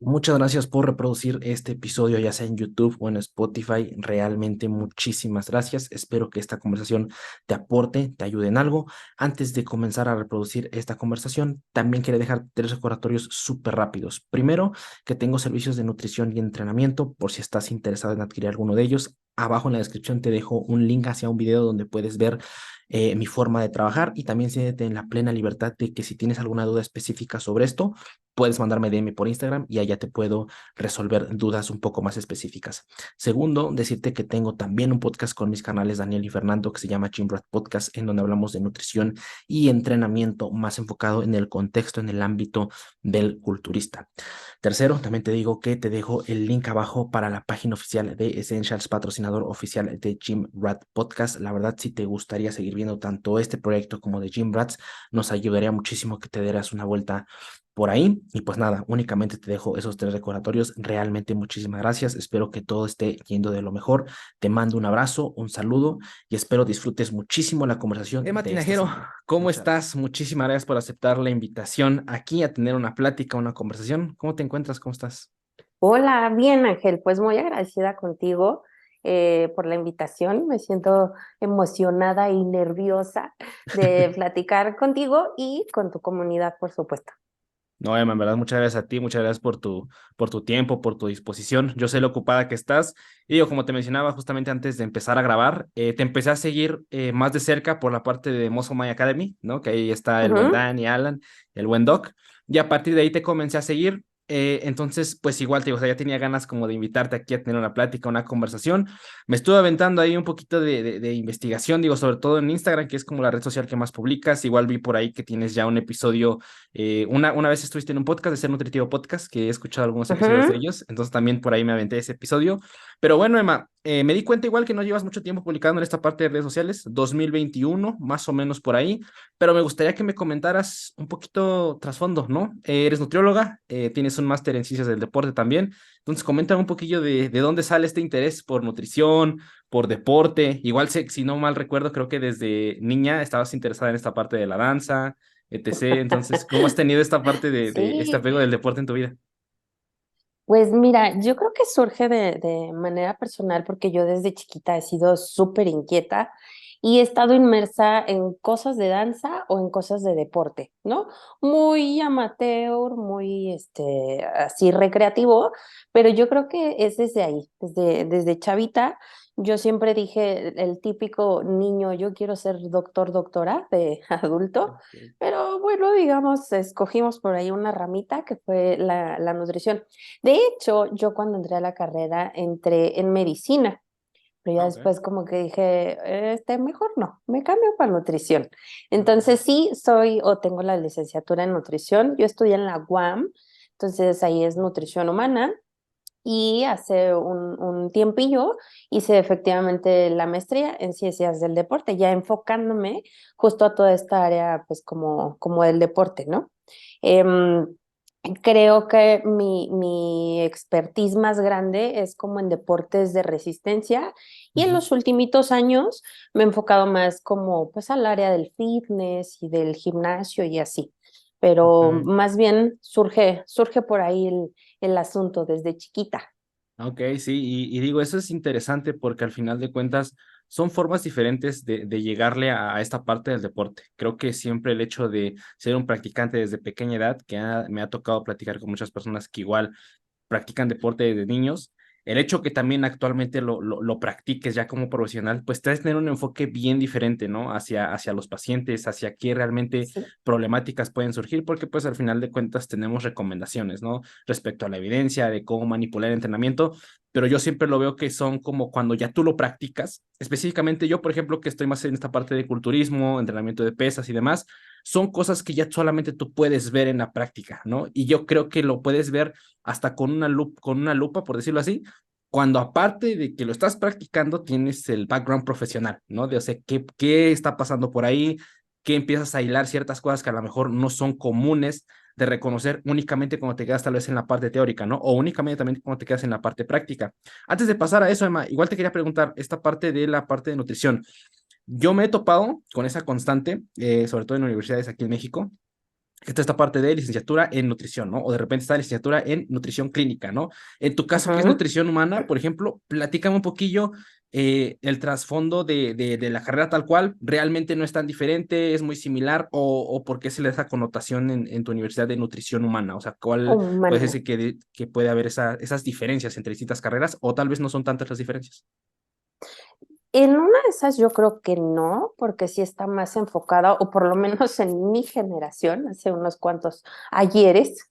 Muchas gracias por reproducir este episodio, ya sea en YouTube o en Spotify. Realmente muchísimas gracias. Espero que esta conversación te aporte, te ayude en algo. Antes de comenzar a reproducir esta conversación, también quería dejar tres recordatorios súper rápidos. Primero, que tengo servicios de nutrición y entrenamiento por si estás interesado en adquirir alguno de ellos. Abajo en la descripción te dejo un link hacia un video donde puedes ver mi forma de trabajar y también siéntete en la plena libertad de que si tienes alguna duda específica sobre esto, puedes mandarme DM por Instagram y allá te puedo resolver dudas un poco más específicas. Segundo, decirte que tengo también un podcast con mis canales Daniel y Fernando que se llama Gym Rat Podcast, en donde hablamos de nutrición y entrenamiento más enfocado en el contexto, en el ámbito del culturista. Tercero, también te digo que te dejo el link abajo para la página oficial de Essentials, patrocinador oficial de Gym Rat Podcast. La verdad, si te gustaría seguir viendo tanto este proyecto como de Gym Rats, nos ayudaría muchísimo que te dieras una vuelta por ahí. Y pues nada, únicamente te dejo esos tres recordatorios. Realmente muchísimas gracias. Espero que todo esté yendo de lo mejor. Te mando un abrazo, un saludo y espero disfrutes muchísimo la conversación Emma de esta Tinajero, semana. ¿Cómo Muchas estás? Gracias. Muchísimas gracias por aceptar la invitación aquí a tener una plática, una conversación. ¿Cómo te encuentras? ¿Cómo estás? Hola, bien Ángel, pues muy agradecida contigo por la invitación. Me siento emocionada y nerviosa de platicar contigo y con tu comunidad, por supuesto. No, Emma, en verdad, muchas gracias a ti, muchas gracias por tu tiempo, por tu disposición. Yo sé lo ocupada que estás. Y yo, como te mencionaba justamente antes de empezar a grabar, te empecé a seguir más de cerca por la parte de Muscle My Academy, ¿no? Que ahí está el buen Ujú. Dan y Alan, el buen Doc. Y a partir de ahí te comencé a seguir. Entonces, pues igual te digo, o sea, ya tenía ganas como de invitarte aquí a tener una plática, una conversación. Me estuve aventando ahí un poquito de investigación, digo, sobre todo en Instagram, que es como la red social que más publicas. Igual vi por ahí que tienes ya un episodio una vez estuviste en un podcast de Ser Nutritivo Podcast, que he escuchado algunos episodios de Ujú. ellos, entonces también por ahí me aventé ese episodio. Pero bueno, Emma, me di cuenta igual que no llevas mucho tiempo publicando en esta parte de redes sociales, 2021, más o menos por ahí, pero me gustaría que me comentaras un poquito trasfondo, ¿no? Eres nutrióloga, tienes un máster en ciencias del deporte también, entonces coméntame un poquillo de dónde sale este interés por nutrición, por deporte. Igual sé, si no mal recuerdo, creo que desde niña estabas interesada en esta parte de la danza, etc. Entonces, ¿cómo has tenido esta parte de este Sí, apego del deporte en tu vida? pues mira, yo creo que surge de manera personal porque yo desde chiquita he sido súper inquieta y he estado inmersa en cosas de danza o en cosas de deporte, ¿no? Muy amateur, muy así recreativo, pero yo creo que es desde ahí, desde chavita. Yo siempre dije el típico niño, yo quiero ser doctor, doctora de adulto, Ok. pero bueno, digamos, escogimos por ahí una ramita que fue la nutrición. De hecho, yo cuando entré a la carrera entré en medicina, pero ya Ah, ok. después como que dije, mejor no, me cambio para nutrición. Ok. Entonces sí soy o tengo la licenciatura en nutrición, yo estudié en la UAM, entonces ahí es nutrición humana y hace un tiempillo hice efectivamente la maestría en ciencias del deporte, ya enfocándome justo a toda esta área pues como del deporte, ¿no? Em, Creo que mi expertise más grande es como en deportes de resistencia y en Ujú. los últimos años me he enfocado más como pues al área del fitness y del gimnasio y así. Pero Ok. más bien surge por ahí el asunto desde chiquita. Ok, sí, y digo, eso es interesante porque al final de cuentas son formas diferentes de llegarle a esta parte del deporte. Creo que siempre el hecho de ser un practicante desde pequeña edad, me ha tocado platicar con muchas personas que igual practican deporte desde niños, el hecho que también actualmente lo practiques ya como profesional, pues te hace tener un enfoque bien diferente, ¿no? Hacia los pacientes, hacia qué realmente Sí. problemáticas pueden surgir, porque pues al final de cuentas tenemos recomendaciones, ¿no? Respecto a la evidencia de cómo manipular el entrenamiento, pero yo siempre lo veo que son como cuando ya tú lo practicas, específicamente yo, por ejemplo, que estoy más en esta parte de culturismo, entrenamiento de pesas y demás, son cosas que ya solamente tú puedes ver en la práctica, ¿no? Y yo creo que lo puedes ver hasta con una lupa, por decirlo así, cuando aparte de que lo estás practicando, tienes el background profesional, ¿no? De, o sea, qué está pasando por ahí, que empiezas a hilar ciertas cosas que a lo mejor no son comunes de reconocer únicamente cuando te quedas tal vez en la parte teórica, ¿no? O únicamente también cuando te quedas en la parte práctica. Antes de pasar a eso, Emma, igual te quería preguntar, esta parte de la parte de nutrición, yo me he topado con esa constante, sobre todo en universidades aquí en México, está esta parte de licenciatura en nutrición, ¿no? O de repente está licenciatura en nutrición clínica, ¿no? En tu caso, ¿qué es Ujú. nutrición humana? Por ejemplo, platícame un poquillo el trasfondo de la carrera tal cual. ¿Realmente no es tan diferente? ¿Es muy similar? O por qué se le da esa connotación en tu universidad de nutrición humana? O sea, ¿cuál puede Humana. ser que puede haber esas diferencias entre distintas carreras? O tal vez no son tantas las diferencias. En una de esas yo creo que no, porque sí está más enfocada, o por lo menos en mi generación, hace unos cuantos ayeres,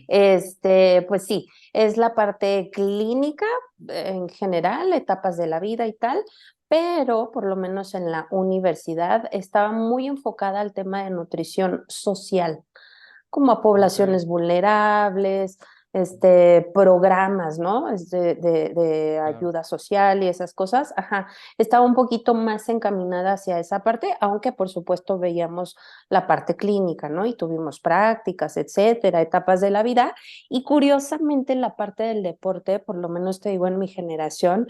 pues sí, es la parte clínica en general, etapas de la vida y tal, pero por lo menos en la universidad estaba muy enfocada al tema de nutrición social como a Ok. poblaciones vulnerables, programas, ¿no? De Claro. ayuda social y esas cosas. Ajá, estaba un poquito más encaminada hacia esa parte, aunque por supuesto veíamos la parte clínica, ¿no? Y tuvimos prácticas, etcétera, etapas de la vida. Y curiosamente la parte del deporte, por lo menos te digo en mi generación,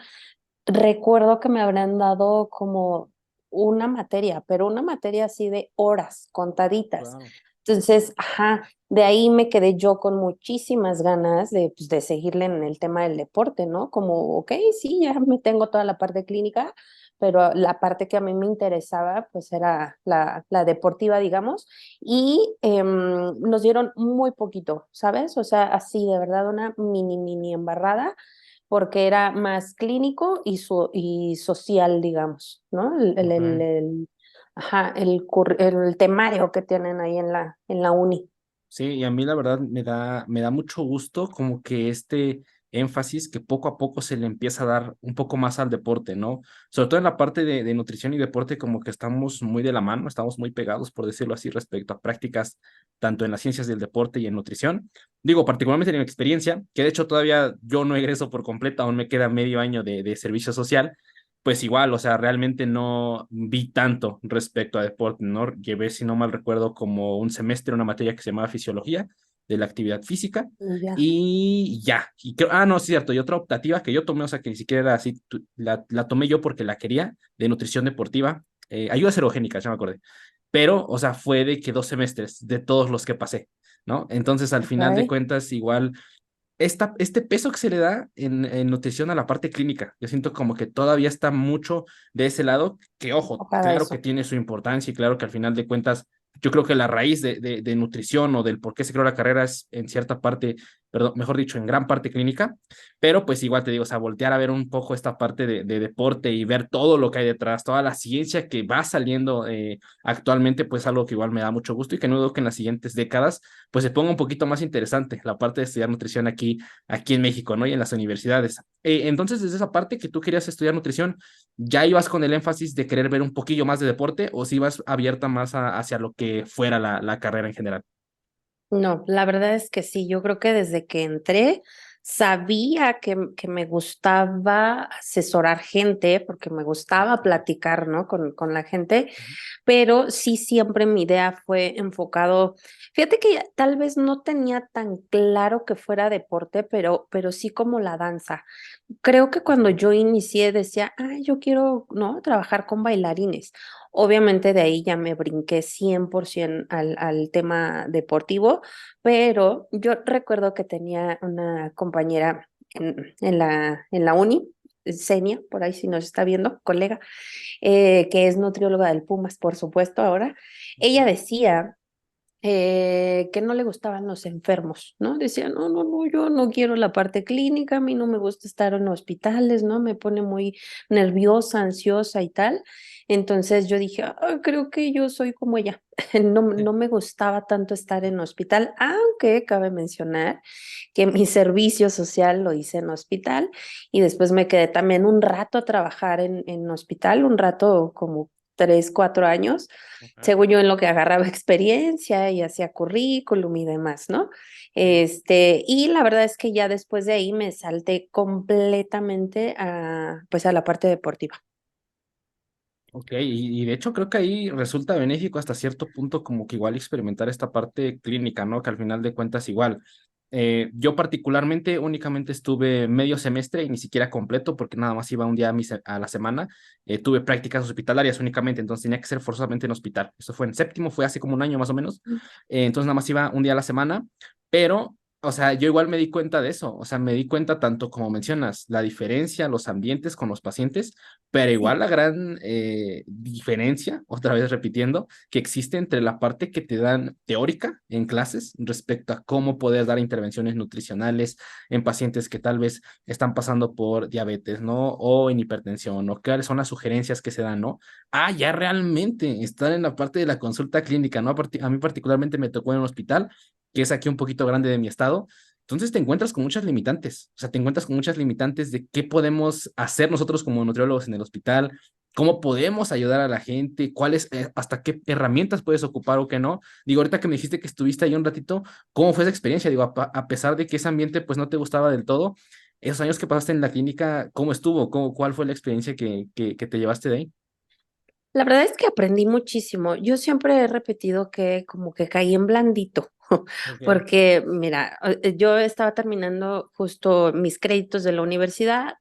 recuerdo que me habrán dado como una materia, pero una materia así de horas, contaditas. Wow. Entonces, ajá, de ahí me quedé yo con muchísimas ganas de, pues, de seguirle en el tema del deporte, ¿no? Como, ok, sí, ya me tengo toda la parte clínica, pero la parte que a mí me interesaba, pues era la deportiva, digamos, y nos dieron muy poquito, ¿sabes? O sea, así de verdad una mini embarrada porque era más clínico y social, digamos, ¿no? Ok. Ajá, el temario que tienen ahí en la uni. Sí, y a mí la verdad me da mucho gusto como que este énfasis que poco a poco se le empieza a dar un poco más al deporte, ¿no? Sobre todo en la parte de nutrición y deporte como que estamos muy de la mano, estamos muy pegados, por decirlo así, respecto a prácticas tanto en las ciencias del deporte y en nutrición. Digo, particularmente en mi experiencia, que de hecho todavía yo no egreso por completo, aún me queda medio año de servicio social, pues igual, o sea, realmente no vi tanto respecto a deporte, ¿no? Llevé, si no mal recuerdo, como un semestre una materia que se llamaba fisiología de la actividad física Y ya, y ya. Y creo, no, es cierto, y otra optativa que yo tomé, o sea, que ni siquiera era así, la tomé yo porque la quería, de nutrición deportiva, ayudas erogénicas, ya me acordé. Pero, o sea, fue de que 2 semestres de todos los que pasé, ¿no? Entonces, al final de ok, cuentas, igual este peso que se le da en nutrición a la parte clínica. Yo siento como que todavía está mucho de ese lado, que ojo, para claro que eso. tiene su importancia y claro que al final de cuentas, yo creo que la raíz de nutrición o del por qué se creó la carrera es en cierta parte, perdón, mejor dicho, en gran parte clínica, pero pues igual te digo, o sea, voltear a ver un poco esta parte de deporte y ver todo lo que hay detrás, toda la ciencia que va saliendo actualmente, pues algo que igual me da mucho gusto y que no dudo que en las siguientes décadas pues se ponga un poquito más interesante la parte de estudiar nutrición aquí en México, ¿no? Y en las universidades. Entonces, desde esa parte que tú querías estudiar nutrición, ¿ya ibas con el énfasis de querer ver un poquillo más de deporte o si ibas abierta más hacia lo que fuera la carrera en general? No, la verdad es que sí, yo creo que desde que entré sabía que me gustaba asesorar gente, porque me gustaba Ok. platicar, ¿no? Con la gente, pero sí siempre mi idea fue enfocado, fíjate que tal vez no tenía tan claro que fuera deporte, pero sí como la danza. Creo que cuando Ok. yo inicié decía, ah, yo quiero, ¿no? Trabajar con bailarines. Obviamente de ahí ya me brinqué 100% al tema deportivo, pero yo recuerdo que tenía una compañera en la uni, Senia, por ahí si nos está viendo, colega, que es nutrióloga del Pumas, por supuesto, ahora. Ella Ok. decía que no le gustaban los enfermos, ¿no? Decía, no, no, no, yo no quiero la parte clínica, a mí no me gusta estar en hospitales, ¿no? Me pone muy nerviosa, ansiosa y tal. Entonces yo dije, "Ah, creo que yo soy como ella." No, no me gustaba tanto estar en hospital, aunque cabe mencionar que mi servicio social lo hice en hospital y después me quedé también un rato a trabajar en hospital, un rato como 3, 4 años, Ok. según yo en lo que agarraba experiencia y hacía currículum y demás, ¿no? Sí. Y la verdad es que ya después de ahí me salté completamente pues a la parte deportiva. Ok, y de hecho creo que ahí resulta benéfico hasta cierto punto como que igual experimentar esta parte clínica, ¿no? Que al final de cuentas igual. Yo particularmente únicamente estuve medio semestre y ni siquiera completo porque nada más iba un día a la semana. Tuve prácticas hospitalarias únicamente, entonces tenía que ser forzosamente en hospital. Eso fue en séptimo, fue hace como un año más o menos. Entonces nada más iba un día a la semana, pero, o sea, yo igual me di cuenta de eso. O sea, me di cuenta tanto como mencionas, la diferencia, los ambientes con los pacientes, pero Sí. igual la gran diferencia, otra vez repitiendo, que existe entre la parte que te dan teórica en clases respecto a cómo poder dar intervenciones nutricionales en pacientes que tal vez están pasando por diabetes, ¿no? O en hipertensión, o cuáles son las sugerencias que se dan, ¿no? Ah, ya realmente están en la parte de la consulta clínica, ¿no? A mí particularmente me tocó en un hospital, que es aquí un poquito grande de mi estado. Entonces te encuentras con muchas limitantes, o sea, te encuentras con muchas limitantes de qué podemos hacer nosotros como nutriólogos en el hospital, cómo podemos ayudar a la gente, cuáles, hasta qué herramientas puedes ocupar o qué no. Digo, ahorita que me dijiste que estuviste ahí un ratito, ¿cómo fue esa experiencia? Digo, a pesar de que ese ambiente pues no te gustaba del todo, esos años que pasaste en la clínica, ¿cómo estuvo? ¿Cuál fue la experiencia que te llevaste de ahí? La verdad es que aprendí muchísimo. Yo siempre he repetido que como que caí en blandito, Ok. porque mira, yo estaba terminando justo mis créditos de la universidad,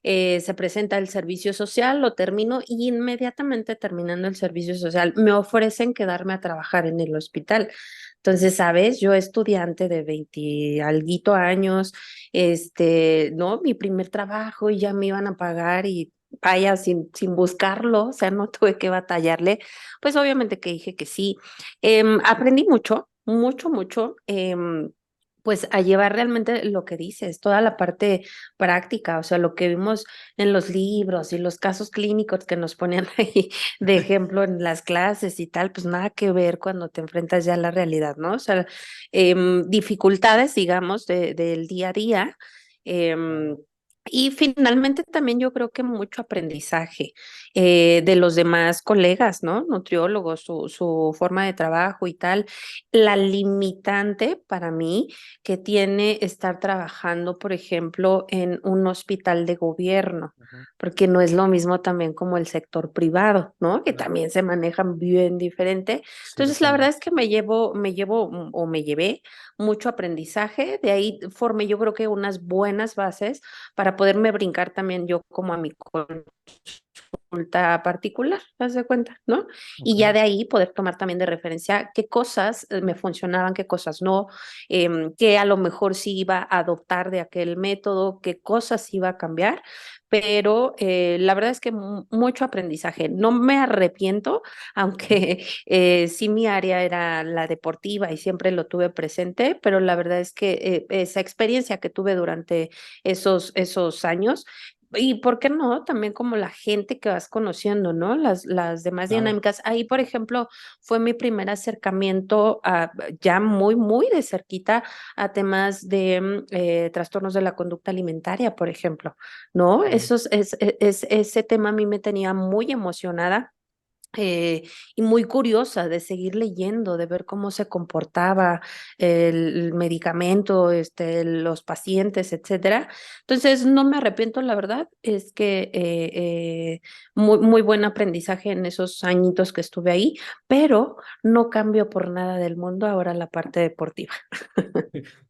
se presenta el servicio social, lo termino y inmediatamente terminando el servicio social me ofrecen quedarme a trabajar en el hospital. Entonces, sabes, yo estudiante de 20 alguito años, no, mi primer trabajo y ya me iban a pagar y vaya, sin buscarlo, o sea, no tuve que batallarle, pues obviamente que dije que sí. Aprendí mucho, mucho, mucho. Pues a llevar realmente lo que dices, toda la parte práctica, o sea, lo que vimos en los libros y los casos clínicos que nos ponían ahí de ejemplo en las clases y tal, pues nada que ver cuando te enfrentas ya a la realidad, ¿no? O sea, dificultades, digamos, del día a día. em, y finalmente también yo creo que mucho aprendizaje de los demás colegas, ¿no? Nutriólogos, su forma de trabajo y tal. La limitante para mí que tiene estar trabajando, por ejemplo, en un hospital de gobierno, Ujú. porque no es lo mismo también como el sector privado, ¿no? Que Claro. también se manejan bien diferente. Sí, Entonces, la verdad totalmente. es que o me llevé mucho aprendizaje, de ahí formé yo creo que unas buenas bases para poderme brincar también yo como a mi consulta particular, haz de cuenta, ¿no? Y ya Ok. de ahí poder tomar también de referencia qué cosas me funcionaban, qué cosas no, qué a lo mejor sí iba a adoptar de aquel método, qué cosas iba a cambiar, pero la verdad es que mucho aprendizaje. No me arrepiento, aunque sí mi área era la deportiva y siempre lo tuve presente, pero la verdad es que esa experiencia que tuve durante esos años y por qué no, también como la gente que vas conociendo, ¿no? Las demás Claro. dinámicas. Ahí, por ejemplo, fue mi primer acercamiento ya muy, muy de cerquita a temas de trastornos de la conducta alimentaria, por ejemplo, ¿no? Ok. Ese tema a mí me tenía muy emocionada y muy curiosa de seguir leyendo, de ver cómo se comportaba el medicamento, los pacientes, etcétera. Entonces, no me arrepiento, la verdad, es que muy, muy buen aprendizaje en esos añitos que estuve ahí, pero no cambio por nada del mundo ahora la parte deportiva.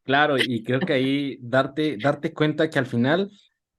Claro, y creo que ahí darte cuenta que al final,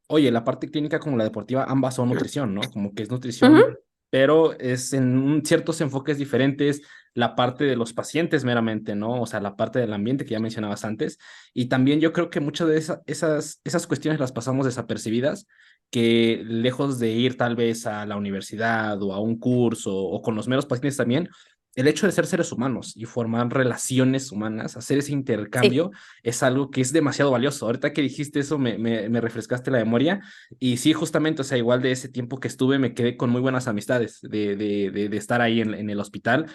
oye, la parte clínica como la deportiva, ambas son nutrición, ¿no? Como que es nutrición, Ujú, pero es en ciertos enfoques diferentes la parte de los pacientes meramente, ¿no? O sea, la parte del ambiente que ya mencionabas antes. Y también yo creo que muchas de esas cuestiones las pasamos desapercibidas, que lejos de ir tal vez a la universidad o a un curso o con los meros pacientes también, el hecho de ser seres humanos y formar relaciones humanas, hacer ese sí. intercambio, es algo que es demasiado valioso. Ahorita que dijiste eso, me refrescaste la memoria. Y sí, justamente, o sea, igual de ese tiempo que estuve, me quedé con muy buenas amistades de estar ahí en el hospital.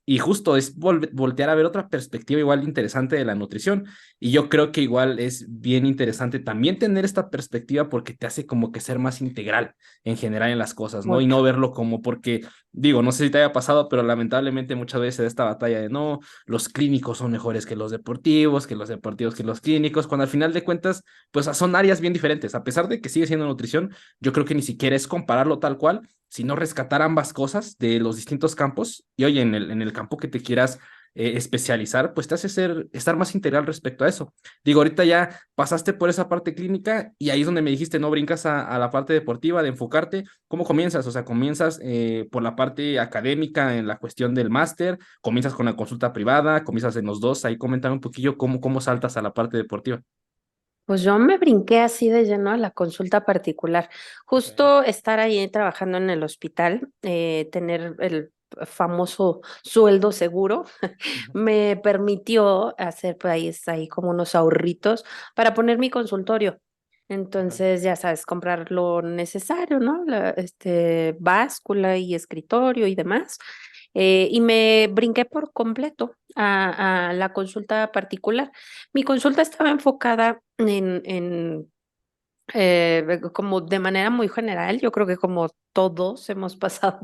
Y justo es voltear a ver otra perspectiva igual interesante de la nutrición. Y yo creo que igual es bien interesante también tener esta perspectiva porque te hace como que ser más integral en general en las cosas, ¿no? Y Mucho. no verlo como porque, digo, no sé si te haya pasado, pero lamentablemente muchas veces esta batalla de no, los clínicos son mejores que los deportivos que los clínicos, cuando al final de cuentas, pues son áreas bien diferentes. A pesar de que sigue siendo nutrición, yo creo que ni siquiera es compararlo tal cual, sino rescatar ambas cosas de los distintos campos. Y oye, en el campo que te quieras especializar, pues te hace estar más integral respecto a eso. Digo, ahorita ya pasaste por esa parte clínica y ahí es donde me dijiste, no brincas a la parte deportiva, de enfocarte. ¿Cómo comienzas? O sea, comienzas por la parte académica en la cuestión del máster, comienzas con la consulta privada, comienzas en los dos. Ahí coméntame un poquillo cómo saltas a la parte deportiva. Pues yo me brinqué así de lleno a la consulta particular. Ok. Justo estar ahí trabajando en el hospital, tener el famoso sueldo seguro, Ujú. me permitió hacer pues ahí como unos ahorritos para poner mi consultorio. Ok. Entonces, ya sabes, comprar lo necesario, ¿no? Báscula y escritorio y demás. Y me brinqué por completo a la consulta particular. Mi consulta estaba enfocada como de manera muy general. Yo creo que como todos hemos pasado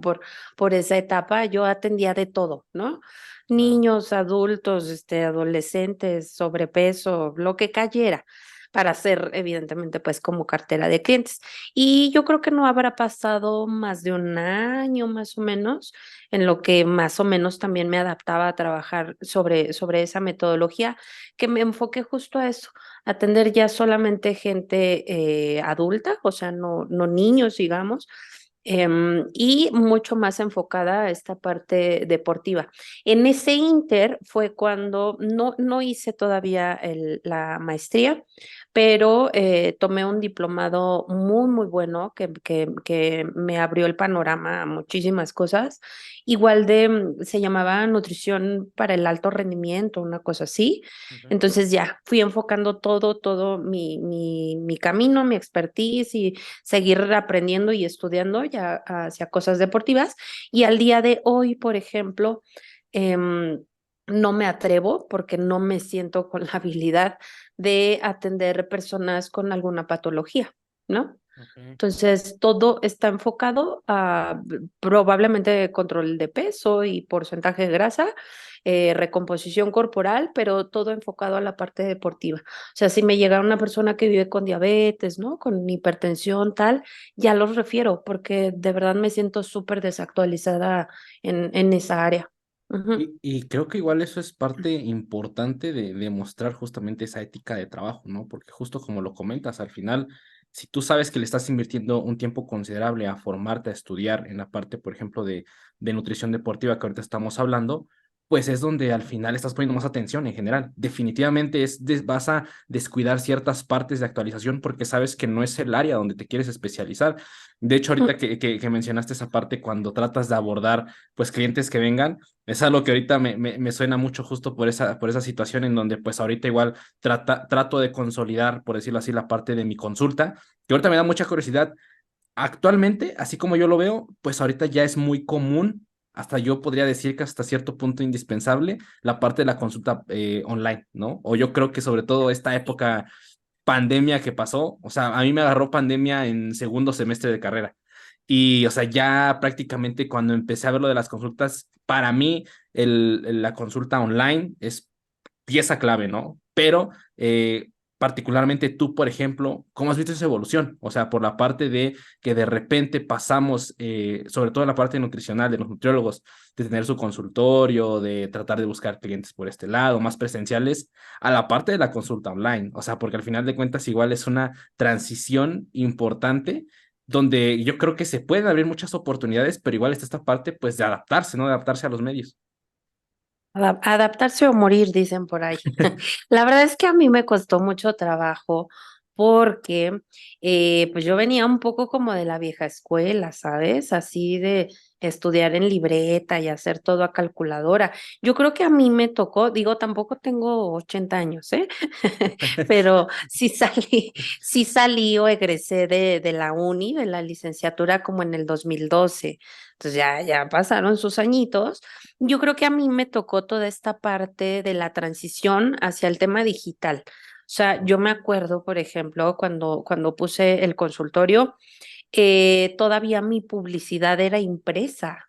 por esa etapa, yo atendía de todo, ¿no? Claro. Niños, adultos, adolescentes, sobrepeso, lo que cayera, para hacer, evidentemente, pues como cartera de clientes. Y yo creo que no habrá pasado más de un año, más o menos, en lo que más o menos también me adaptaba a trabajar sobre esa metodología, que me enfoqué justo a eso, atender ya solamente gente adulta, o sea, no niños, digamos, y mucho más enfocada a esta parte deportiva. En ese inter fue cuando no hice todavía la maestría, pero tomé un diplomado muy, muy bueno que me abrió el panorama a muchísimas cosas. Igual se llamaba nutrición para el alto rendimiento, una cosa así. Ok. Entonces ya fui enfocando todo mi camino, mi expertise y seguir aprendiendo y estudiando ya hacia cosas deportivas. Y al día de hoy, por ejemplo, no me atrevo porque no me siento con la habilidad de atender personas con alguna patología, ¿no? Ok. Entonces, todo está enfocado a probablemente control de peso y porcentaje de grasa, recomposición corporal, pero todo enfocado a la parte deportiva. O sea, si me llega una persona que vive con diabetes, ¿no? Con hipertensión, tal, ya los refiero porque de verdad me siento súper desactualizada en esa área. Ujú. Y creo que igual eso es parte importante de mostrar justamente esa ética de trabajo, ¿no? Porque justo como lo comentas, al final, si tú sabes que le estás invirtiendo un tiempo considerable a formarte, a estudiar en la parte, por ejemplo, de nutrición deportiva que ahorita estamos hablando, pues es donde al final estás poniendo más atención en general. Definitivamente vas a descuidar ciertas partes de actualización porque sabes que no es el área donde te quieres especializar. De hecho, ahorita que mencionaste esa parte cuando tratas de abordar, pues, clientes que vengan. Es algo que ahorita me suena mucho justo por esa situación en donde pues ahorita igual trato de consolidar, por decirlo así, la parte de mi consulta, que ahorita me da mucha curiosidad. Actualmente, así como yo lo veo, pues ahorita ya es muy común, hasta yo podría decir que hasta cierto punto indispensable, la parte de la consulta online, ¿no? O yo creo que sobre todo esta época pandemia que pasó, o sea, a mí me agarró pandemia en segundo semestre de carrera. Y, o sea, ya prácticamente cuando empecé a ver lo de las consultas, para mí la consulta online es pieza clave, ¿no? Pero particularmente tú, por ejemplo, ¿cómo has visto esa evolución? O sea, por la parte de que de repente pasamos, sobre todo en la parte nutricional de los nutriólogos, de tener su consultorio, de tratar de buscar clientes por este lado, más presenciales, a la parte de la consulta online. O sea, porque al final de cuentas igual es una transición importante donde yo creo que se pueden abrir muchas oportunidades, pero igual está esta parte pues de adaptarse, ¿no? De adaptarse a los medios. Adaptarse o morir, dicen por ahí. La verdad es que a mí me costó mucho trabajo porque pues yo venía un poco como de la vieja escuela, ¿sabes? Así de estudiar en libreta y hacer todo a calculadora. Yo creo que a mí me tocó, digo, tampoco tengo 80 años, ¿eh? Pero sí salí o egresé de la uni, de la licenciatura como en el 2012. Entonces ya pasaron sus añitos. Yo creo que a mí me tocó toda esta parte de la transición hacia el tema digital. O sea, yo me acuerdo, por ejemplo, cuando puse el consultorio, todavía mi publicidad era impresa,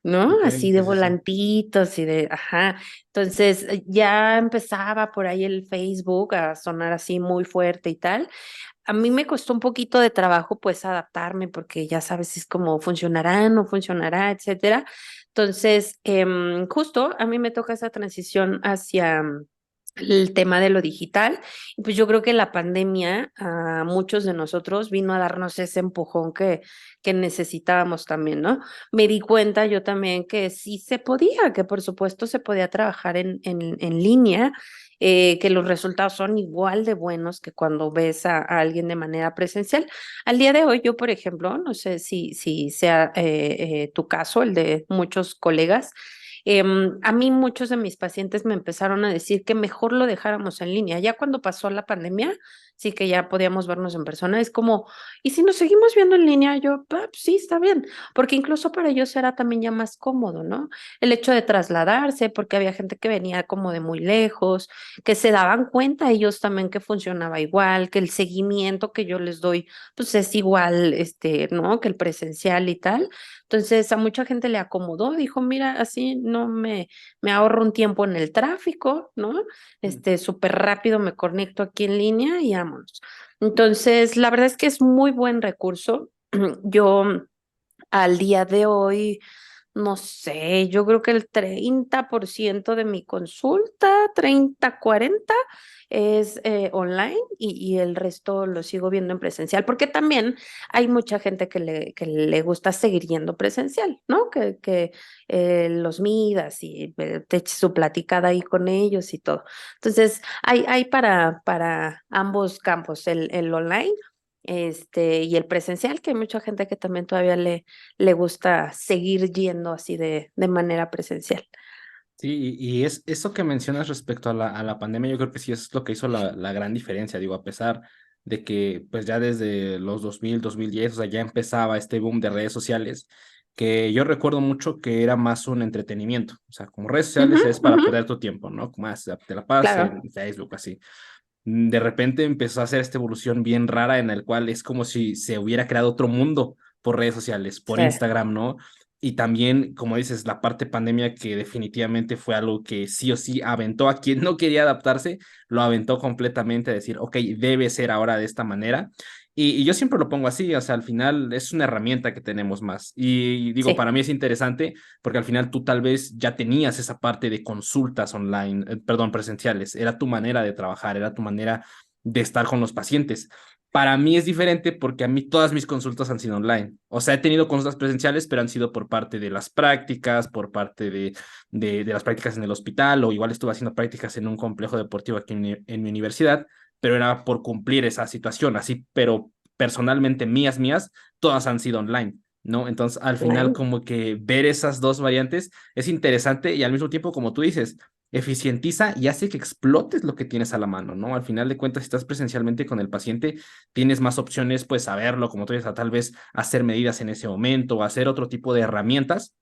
¿no? Ok, Así de sí, sí, sí. volantitos y ajá. Entonces ya empezaba por ahí el Facebook a sonar así muy fuerte y tal. A mí me costó un poquito de trabajo pues adaptarme porque ya sabes, es como funcionará, no funcionará, etcétera. Entonces, justo a mí me toca esa transición hacia el tema de lo digital. Y pues yo creo que la pandemia a muchos de nosotros vino a darnos ese empujón que necesitábamos también, ¿no? Me di cuenta yo también que sí se podía, que por supuesto se podía trabajar en línea, que los resultados son igual de buenos que cuando ves a alguien de manera presencial. Al día de hoy, yo, por ejemplo, no sé si sea tu caso, el de muchos colegas, a mí muchos de mis pacientes me empezaron a decir que mejor lo dejáramos en línea. Ya cuando pasó la pandemia, sí que ya podíamos vernos en persona. Es como, ¿y si nos seguimos viendo en línea? Yo, "Ah, pues sí, está bien", porque incluso para ellos era también ya más cómodo, ¿no? El hecho de trasladarse, porque había gente que venía como de muy lejos, que se daban cuenta ellos también que funcionaba igual, que el seguimiento que yo les doy, pues es igual, ¿no? Que el presencial y tal. Entonces a mucha gente le acomodó, dijo, mira, así no me ahorro un tiempo en el tráfico, ¿no? Mm. Súper rápido me conecto aquí en línea y vámonos. Entonces, la verdad es que es muy buen recurso. Yo al día de hoy no sé, yo creo que el 30% de mi consulta, 30-40, es online y el resto lo sigo viendo en presencial, porque también hay mucha gente que le gusta seguir yendo presencial, ¿no? Que los midas y te eches su platicada ahí con ellos y todo. Entonces, hay para ambos campos, el online. Y el presencial, que hay mucha gente que también todavía le gusta seguir yendo así de manera presencial. Sí, y es eso que mencionas respecto a la pandemia, yo creo que sí es lo que hizo la gran diferencia, digo, a pesar de que pues ya desde los 2010, o sea, ya empezaba este boom de redes sociales, que yo recuerdo mucho que era más un entretenimiento, o sea, como redes Ujú, sociales es para ujú, perder tu tiempo, ¿no? Como más, te la pasas claro. en Facebook, así. De repente empezó a hacer esta evolución bien rara en el cual es como si se hubiera creado otro mundo por redes sociales, por Sí. Instagram, ¿no? Y también, como dices, la parte pandemia que definitivamente fue algo que sí o sí aventó a quien no quería adaptarse, lo aventó completamente a decir, ok, debe ser ahora de esta manera. Y yo siempre lo pongo así, o sea, al final es una herramienta que tenemos más. Y digo, Sí. para mí es interesante porque al final tú tal vez ya tenías esa parte de consultas online, perdón, presenciales, era tu manera de trabajar, era tu manera de estar con los pacientes. Para mí es diferente porque a mí todas mis consultas han sido online. O sea, he tenido consultas presenciales, pero han sido por parte de las prácticas, por parte de las prácticas en el hospital, o igual estuve haciendo prácticas en un complejo deportivo aquí en mi universidad, pero era por cumplir esa situación, así, pero personalmente mías, todas han sido online. ¿No? Entonces, al final, Online. como que ver esas dos variantes es interesante y al mismo tiempo, como tú dices, eficientiza y hace que explotes lo que tienes a la mano, ¿no? Al final de cuentas, si estás presencialmente con el paciente, tienes más opciones, pues, saberlo, como tú dices, a tal vez hacer medidas en ese momento o hacer otro tipo de herramientas.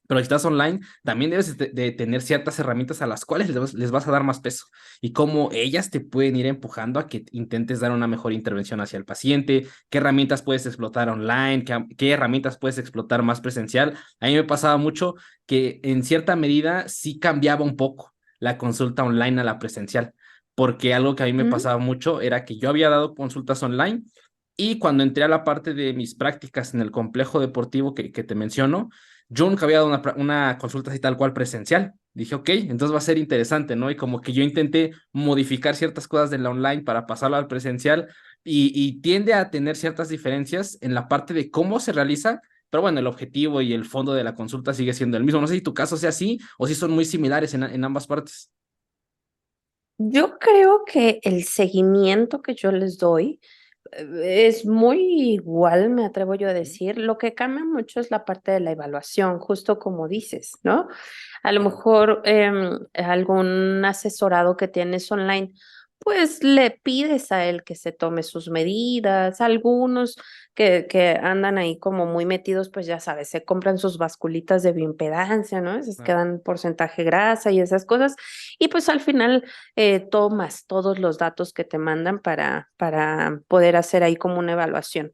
Pero si estás online, también debes de tener ciertas herramientas a las cuales les vas a dar más peso y cómo ellas te pueden ir empujando a que intentes dar una mejor intervención hacia el paciente, qué herramientas puedes explotar online, qué herramientas puedes explotar más presencial. A mí me pasaba mucho que en cierta medida sí cambiaba un poco la consulta online a la presencial, porque algo que a mí me Ujú. pasaba mucho era que yo había dado consultas online y cuando entré a la parte de mis prácticas en el complejo deportivo que te menciono, yo nunca había dado una consulta así tal cual presencial. Dije, ok, entonces va a ser interesante, ¿no? Y como que yo intenté modificar ciertas cosas de la online para pasarlo al presencial y tiende a tener ciertas diferencias en la parte de cómo se realiza, pero bueno, el objetivo y el fondo de la consulta sigue siendo el mismo. No sé si tu caso sea así o si son muy similares en ambas partes. Yo creo que el seguimiento que yo les doy es muy igual, me atrevo yo a Ujú. decir. Lo que cambia mucho es la parte de la evaluación, justo como dices, ¿no? A lo Claro. mejor algún asesorado que tienes online, pues le pides a él que se tome sus medidas. Algunos que andan ahí como muy metidos, pues ya sabes, se compran sus basculitas de bioimpedancia, ¿no? Esas que Claro. dan porcentaje grasa y esas cosas. Y pues al final tomas todos los datos que te mandan para poder hacer ahí como una evaluación.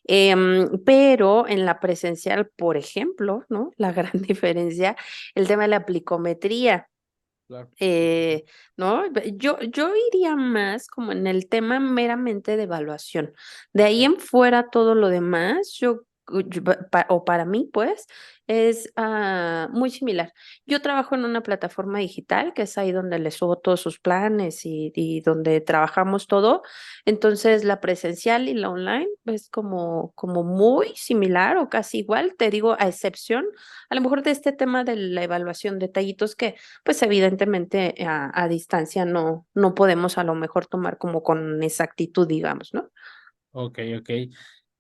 Pero en la presencial, por ejemplo, ¿no? La gran diferencia, el tema de la aplicometría. Claro. eh, ¿No? Yo iría más como en el tema meramente de evaluación. De ahí Ok. en fuera todo lo demás, yo o para mí, pues, es muy similar. Yo trabajo en una plataforma digital, que es ahí donde le subo todos sus planes y donde trabajamos todo. Entonces, la presencial y la online es como muy similar o casi igual, te digo, a excepción, a lo mejor de este tema de la evaluación, detallitos que, pues, evidentemente a distancia no podemos a lo mejor tomar como con exactitud, digamos, ¿no? Ok, ok.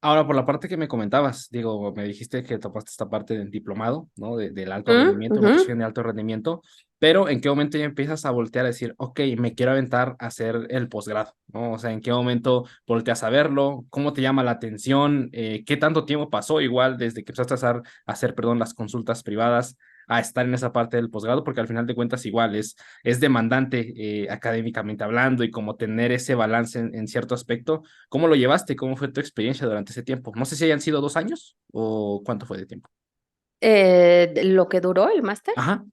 Ahora, por la parte que me comentabas, digo, me dijiste que topaste esta parte del diplomado, ¿no? Del alto Mm, rendimiento, ujú. nutrición de alto rendimiento, pero ¿en qué momento ya empiezas a voltear a decir, ok, me quiero aventar a hacer el posgrado, ¿no? O sea, ¿en qué momento volteas a verlo? ¿Cómo te llama la atención? ¿Qué tanto tiempo pasó igual desde que empezaste a hacer, perdón, las consultas privadas a estar en esa parte del posgrado? Porque al final de cuentas igual es demandante académicamente hablando y como tener ese balance en cierto aspecto. ¿Cómo lo llevaste? ¿Cómo fue tu experiencia durante ese tiempo? No sé si hayan sido 2 años o cuánto fue de tiempo. Lo que duró el máster. Ajá,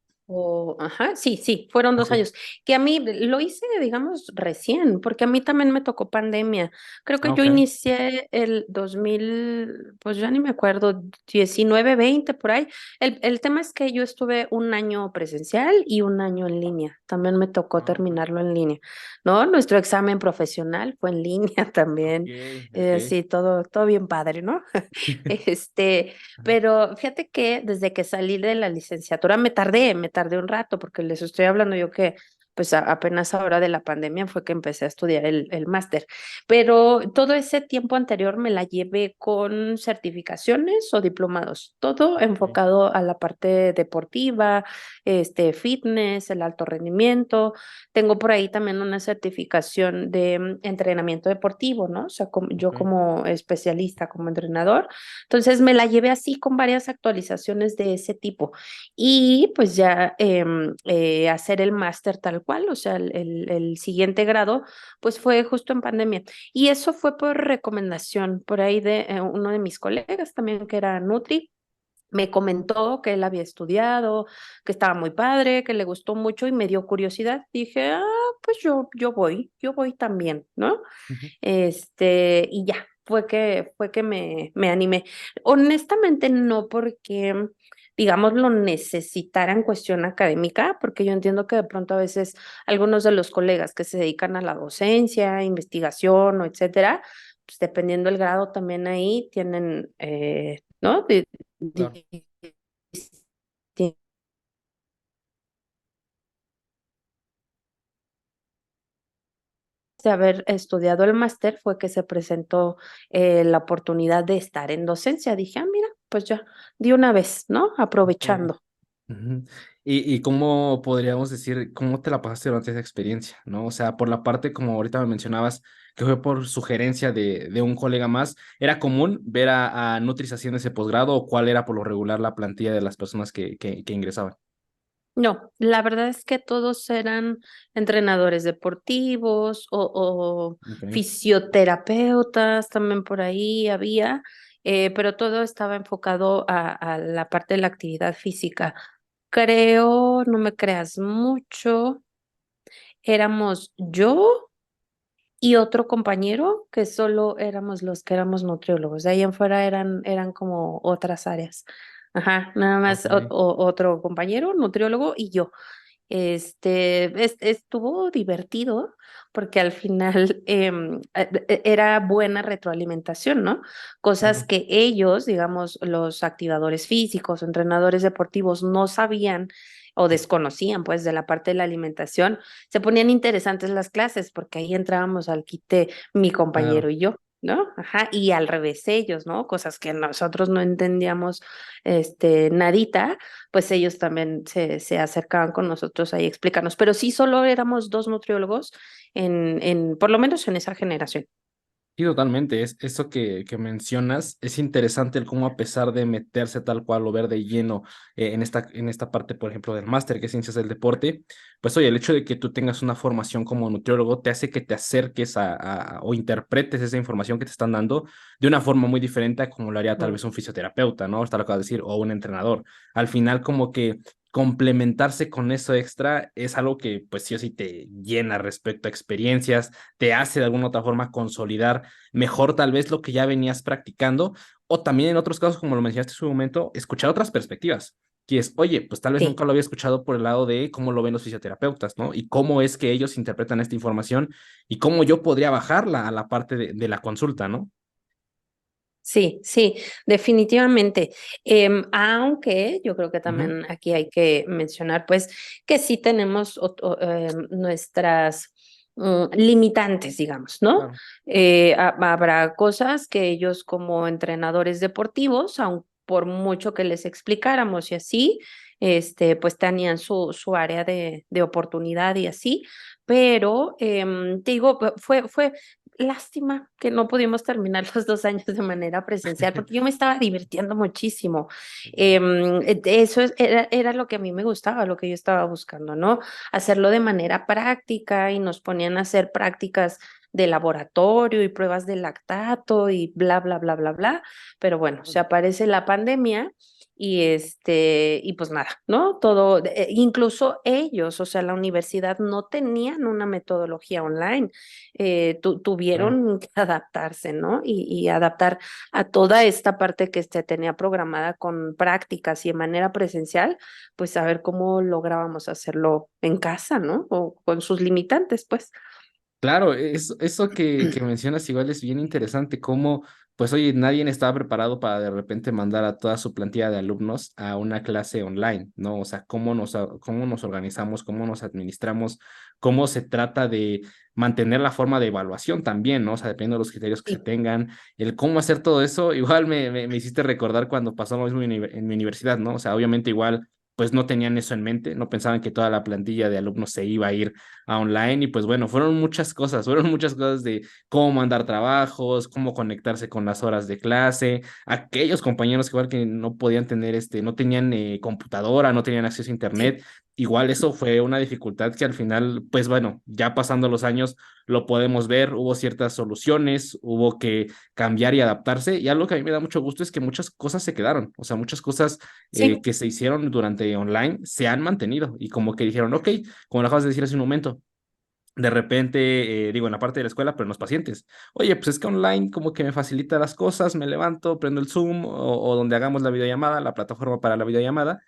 Ajá, sí, sí, fueron ok, 2 años. Que a mí lo hice, digamos, recién, porque a mí también me tocó pandemia. Creo que yo ok, inicié el 2000, pues ya ni me acuerdo, 19, 20 por ahí. El tema es que yo estuve un año presencial y un año en línea. También me tocó ok, terminarlo en línea, ¿no? Nuestro examen profesional fue en línea ok, también. ok. Sí, todo bien padre, ¿no? Ajá, Pero fíjate que desde que salí de la licenciatura me tardé un rato, porque les estoy hablando yo que pues apenas ahora de la pandemia fue que empecé a estudiar el máster. Pero todo ese tiempo anterior me la llevé con certificaciones o diplomados, todo ok, enfocado a la parte deportiva, fitness, el alto rendimiento. Tengo por ahí también una certificación de entrenamiento deportivo, ¿no? O sea, yo ok, como especialista, como entrenador. Entonces me la llevé así con varias actualizaciones de ese tipo y pues ya hacer el máster tal cual, o sea, el siguiente grado, pues fue justo en pandemia. Y eso fue por recomendación por ahí de uno de mis colegas también que era Nutri. Me comentó que él había estudiado, que estaba muy padre, que le gustó mucho y me dio curiosidad. Dije, pues yo voy también, ¿no? ujú, Y ya, fue que me animé. Honestamente, no porque, digamos, lo necesitara en cuestión académica, porque yo entiendo que de pronto a veces algunos de los colegas que se dedican a la docencia, investigación o etcétera, pues dependiendo del grado también ahí tienen, ¿no? claro, de haber estudiado el máster fue que se presentó la oportunidad de estar en docencia. Dije, mira, pues ya, de una vez, ¿no? ok. Aprovechando. Ujú. Y cómo podríamos decir, cómo te la pasaste durante esa experiencia, ¿no? O sea, por la parte, como ahorita me mencionabas, que fue por sugerencia de un colega más, ¿era común ver a Nutris haciendo ese posgrado o cuál era por lo regular la plantilla de las personas que ingresaban? No, la verdad es que todos eran entrenadores deportivos o Ok, fisioterapeutas, también por ahí había, pero todo estaba enfocado a la parte de la actividad física. Creo, no me creas mucho, éramos yo y otro compañero que solo éramos los que éramos nutriólogos. De ahí en fuera eran como otras áreas. Ajá, nada más ok. otro compañero, nutriólogo y yo. Estuvo divertido porque al final era buena retroalimentación, ¿no? Cosas Claro. que ellos, digamos, los activadores físicos, entrenadores deportivos, no sabían o desconocían, pues, de la parte de la alimentación. Se ponían interesantes las clases porque ahí entrábamos al quite mi compañero Claro. y yo. ¿No? Ajá, y al revés ellos, ¿no? Cosas que nosotros no entendíamos, nadita, pues ellos también se acercaban con nosotros ahí a explicarnos, pero sí solo éramos dos nutriólogos por lo menos en esa generación. Sí, totalmente. Es eso que mencionas. Es interesante el cómo a pesar de meterse tal cual o ver de lleno en esta parte, por ejemplo, del máster, que es ciencias del deporte, pues oye, el hecho de que tú tengas una formación como nutriólogo te hace que te acerques o interpretes esa información que te están dando de una forma muy diferente a como lo haría tal Mm. vez un fisioterapeuta, ¿no? Está lo que acabas de decir, o un entrenador. Al final, como que complementarse con eso extra es algo que pues sí o sí te llena respecto a experiencias, te hace de alguna otra forma consolidar mejor tal vez lo que ya venías practicando O también en otros casos, como lo mencionaste en su momento, escuchar otras perspectivas, que es, oye, pues tal vez Sí. nunca lo había escuchado por el lado de cómo lo ven los fisioterapeutas, ¿no? Y cómo es que ellos interpretan esta información y cómo yo podría bajarla a la parte de la consulta, ¿no? Sí, sí, definitivamente. Aunque yo creo que Ujú, también aquí hay que mencionar, pues, que sí tenemos nuestras limitantes, digamos, ¿no? claro. Habrá cosas que ellos como entrenadores deportivos, aun por mucho que les explicáramos y así, pues tenían su área de oportunidad y así, pero te digo, fue lástima que no pudimos terminar los 2 años de manera presencial, porque yo me estaba divirtiendo muchísimo. Era lo que a mí me gustaba, lo que yo estaba buscando, ¿no? Hacerlo de manera práctica y nos ponían a hacer prácticas de laboratorio y pruebas de lactato y bla, bla, bla, bla, bla. Pero bueno, se aparece la pandemia y pues nada, ¿no? Todo, incluso ellos, o sea, la universidad no tenían una metodología online, Claro. tuvieron que adaptarse, ¿no? Y adaptar a toda esta parte que se tenía programada con prácticas y de manera presencial, pues a ver cómo lográbamos hacerlo en casa, ¿no? O con sus limitantes, pues. Claro, eso que mencionas igual es bien interesante, cómo, pues oye, nadie estaba preparado para de repente mandar a toda su plantilla de alumnos a una clase online, ¿no? O sea, cómo nos organizamos, cómo nos administramos, cómo se trata de mantener la forma de evaluación también, ¿no? O sea, dependiendo de los criterios que se Sí. tengan, el cómo hacer todo eso, igual me hiciste recordar cuando pasó lo mismo en mi universidad, ¿no? O sea, obviamente igual, pues no tenían eso en mente, no pensaban que toda la plantilla de alumnos se iba a ir a online y pues bueno, fueron muchas cosas de cómo mandar trabajos, cómo conectarse con las horas de clase, aquellos compañeros que igual que no podían tener no tenían computadora, no tenían acceso a Sí. internet, igual eso fue una dificultad que al final, pues bueno, ya pasando los años lo podemos ver, hubo ciertas soluciones, hubo que cambiar y adaptarse y algo que a mí me da mucho gusto es que muchas cosas se quedaron, o sea, muchas cosas Sí. que se hicieron durante online se han mantenido y como que dijeron, ok, como lo acabas de decir hace un momento, de repente, digo, en la parte de la escuela, pero en los pacientes. Oye, pues es que online como que me facilita las cosas, me levanto, prendo el Zoom o donde hagamos la videollamada, la plataforma para la videollamada,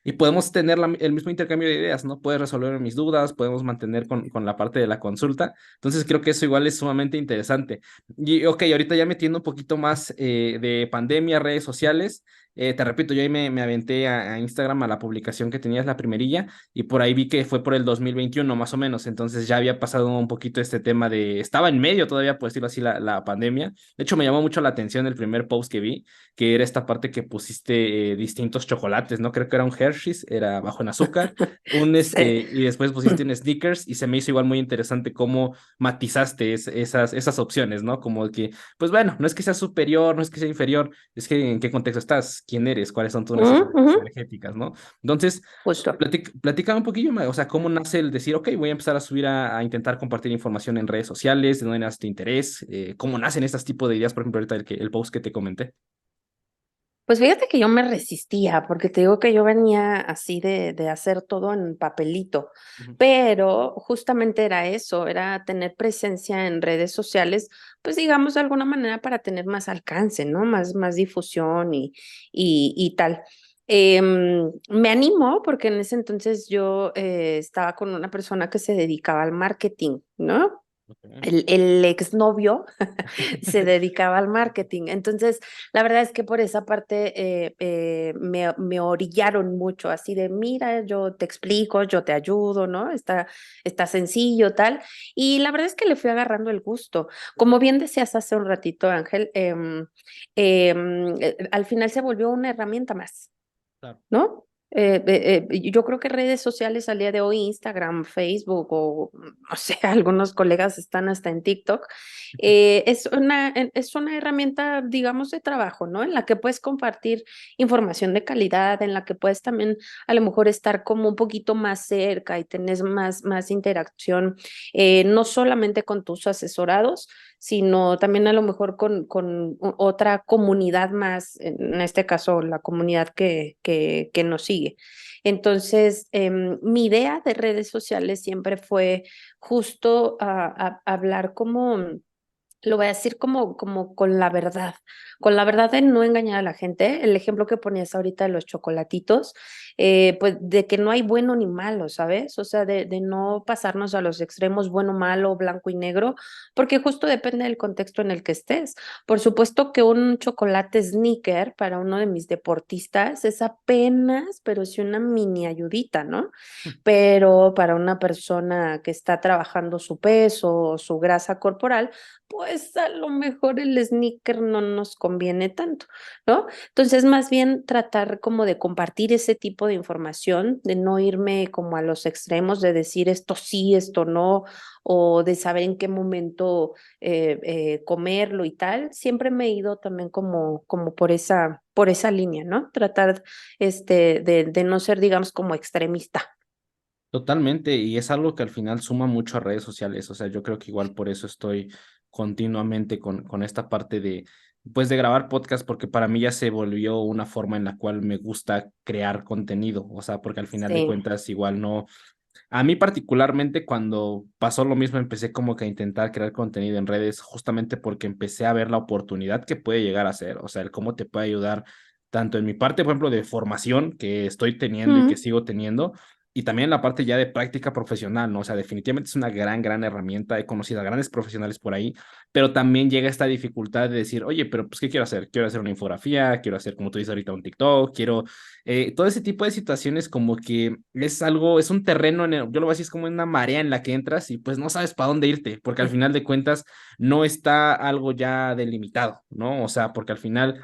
y podemos tener el mismo intercambio de ideas, ¿no? Puedes resolver mis dudas, podemos mantener con la parte de la consulta. Entonces creo que eso igual es sumamente interesante. Y ok, ahorita ya metiendo un poquito más de pandemia, redes sociales, te repito, yo ahí me aventé a Instagram a la publicación que tenías, la primerilla y por ahí vi que fue por el 2021 más o menos, entonces ya había pasado un poquito este tema estaba en medio todavía, por decirlo así, la pandemia. De hecho, me llamó mucho la atención el primer post que vi, que era esta parte que pusiste distintos chocolates, ¿no? Creo que era un Hershey's, era bajo en azúcar, Sí. y después pusiste un Snickers y se me hizo igual muy interesante cómo matizaste esas opciones, ¿no? Como que, pues bueno, no es que sea superior, no es que sea inferior, es que en qué contexto estás, quién eres, cuáles son tus necesidades Ujú. energéticas, ¿no? Entonces, Justo. platícame un poquillo, o sea, cómo nace el decir, ok, voy a empezar a subir a intentar compartir información en redes sociales, de dónde nace tu interés, cómo nacen estos tipos de ideas, por ejemplo, ahorita el post que te comenté. Pues fíjate que yo me resistía, porque te digo que yo venía así de hacer todo en papelito, Ujú. pero justamente era eso, era tener presencia en redes sociales, pues digamos de alguna manera para tener más alcance, ¿no? Más difusión y tal. Me animó porque en ese entonces yo estaba con una persona que se dedicaba al marketing, ¿no? Ok. El exnovio se dedicaba al marketing. Entonces, la verdad es que por esa parte me orillaron mucho, así de, mira, yo te explico, yo te ayudo, ¿no? Está sencillo, tal. Y la verdad es que le fui agarrando el gusto. Como bien decías hace un ratito, Ángel, al final se volvió una herramienta más. Claro. ¿No? Yo creo que redes sociales al día de hoy, Instagram, Facebook o no sé, algunos colegas están hasta en TikTok, es una herramienta, digamos, de trabajo, ¿no? En la que puedes compartir información de calidad, en la que puedes también a lo mejor estar como un poquito más cerca y tener más interacción, no solamente con tus asesorados, sino también a lo mejor con otra comunidad más, en este caso la comunidad que nos sigue. Entonces, mi idea de redes sociales siempre fue justo hablar como lo voy a decir como con la verdad de no engañar a la gente. El ejemplo que ponías ahorita de los chocolatitos, pues de que no hay bueno ni malo, ¿sabes? O sea, de no pasarnos a los extremos bueno, malo, blanco y negro, porque justo depende del contexto en el que estés. Por supuesto que un chocolate sneaker para uno de mis deportistas es apenas, pero sí una mini ayudita, ¿no? Pero para una persona que está trabajando su peso o su grasa corporal, pues a lo mejor el sneaker no nos conviene tanto, ¿no? Entonces, más bien tratar como de compartir ese tipo de información, de no irme como a los extremos, de decir esto sí, esto no, o de saber en qué momento comerlo y tal. Siempre me he ido también como por esa línea, ¿no? Tratar de no ser, digamos, como extremista. Totalmente, y es algo que al final suma mucho a redes sociales, o sea, yo creo que igual por eso estoy continuamente con esta parte de, pues, de grabar podcast, porque para mí ya se volvió una forma en la cual me gusta crear contenido, o sea, porque al final de Sí. cuentas igual no, a mí particularmente cuando pasó lo mismo, empecé como que a intentar crear contenido en redes, justamente porque empecé a ver la oportunidad que puede llegar a ser, o sea, el cómo te puede ayudar tanto en mi parte, por ejemplo, de formación que estoy teniendo y que Mm, sigo teniendo, y también la parte ya de práctica profesional, ¿no? O sea, definitivamente es una gran herramienta, he conocido a grandes profesionales por ahí, pero también llega esta dificultad de decir, oye, pero pues, ¿qué quiero hacer? Quiero hacer una infografía, quiero hacer, como tú dices ahorita, un TikTok, quiero todo ese tipo de situaciones como que es algo, es un terreno, yo lo veo así, es como una marea en la que entras y pues no sabes para dónde irte, porque al sí. final de cuentas no está algo ya delimitado, ¿no? O sea, porque al final,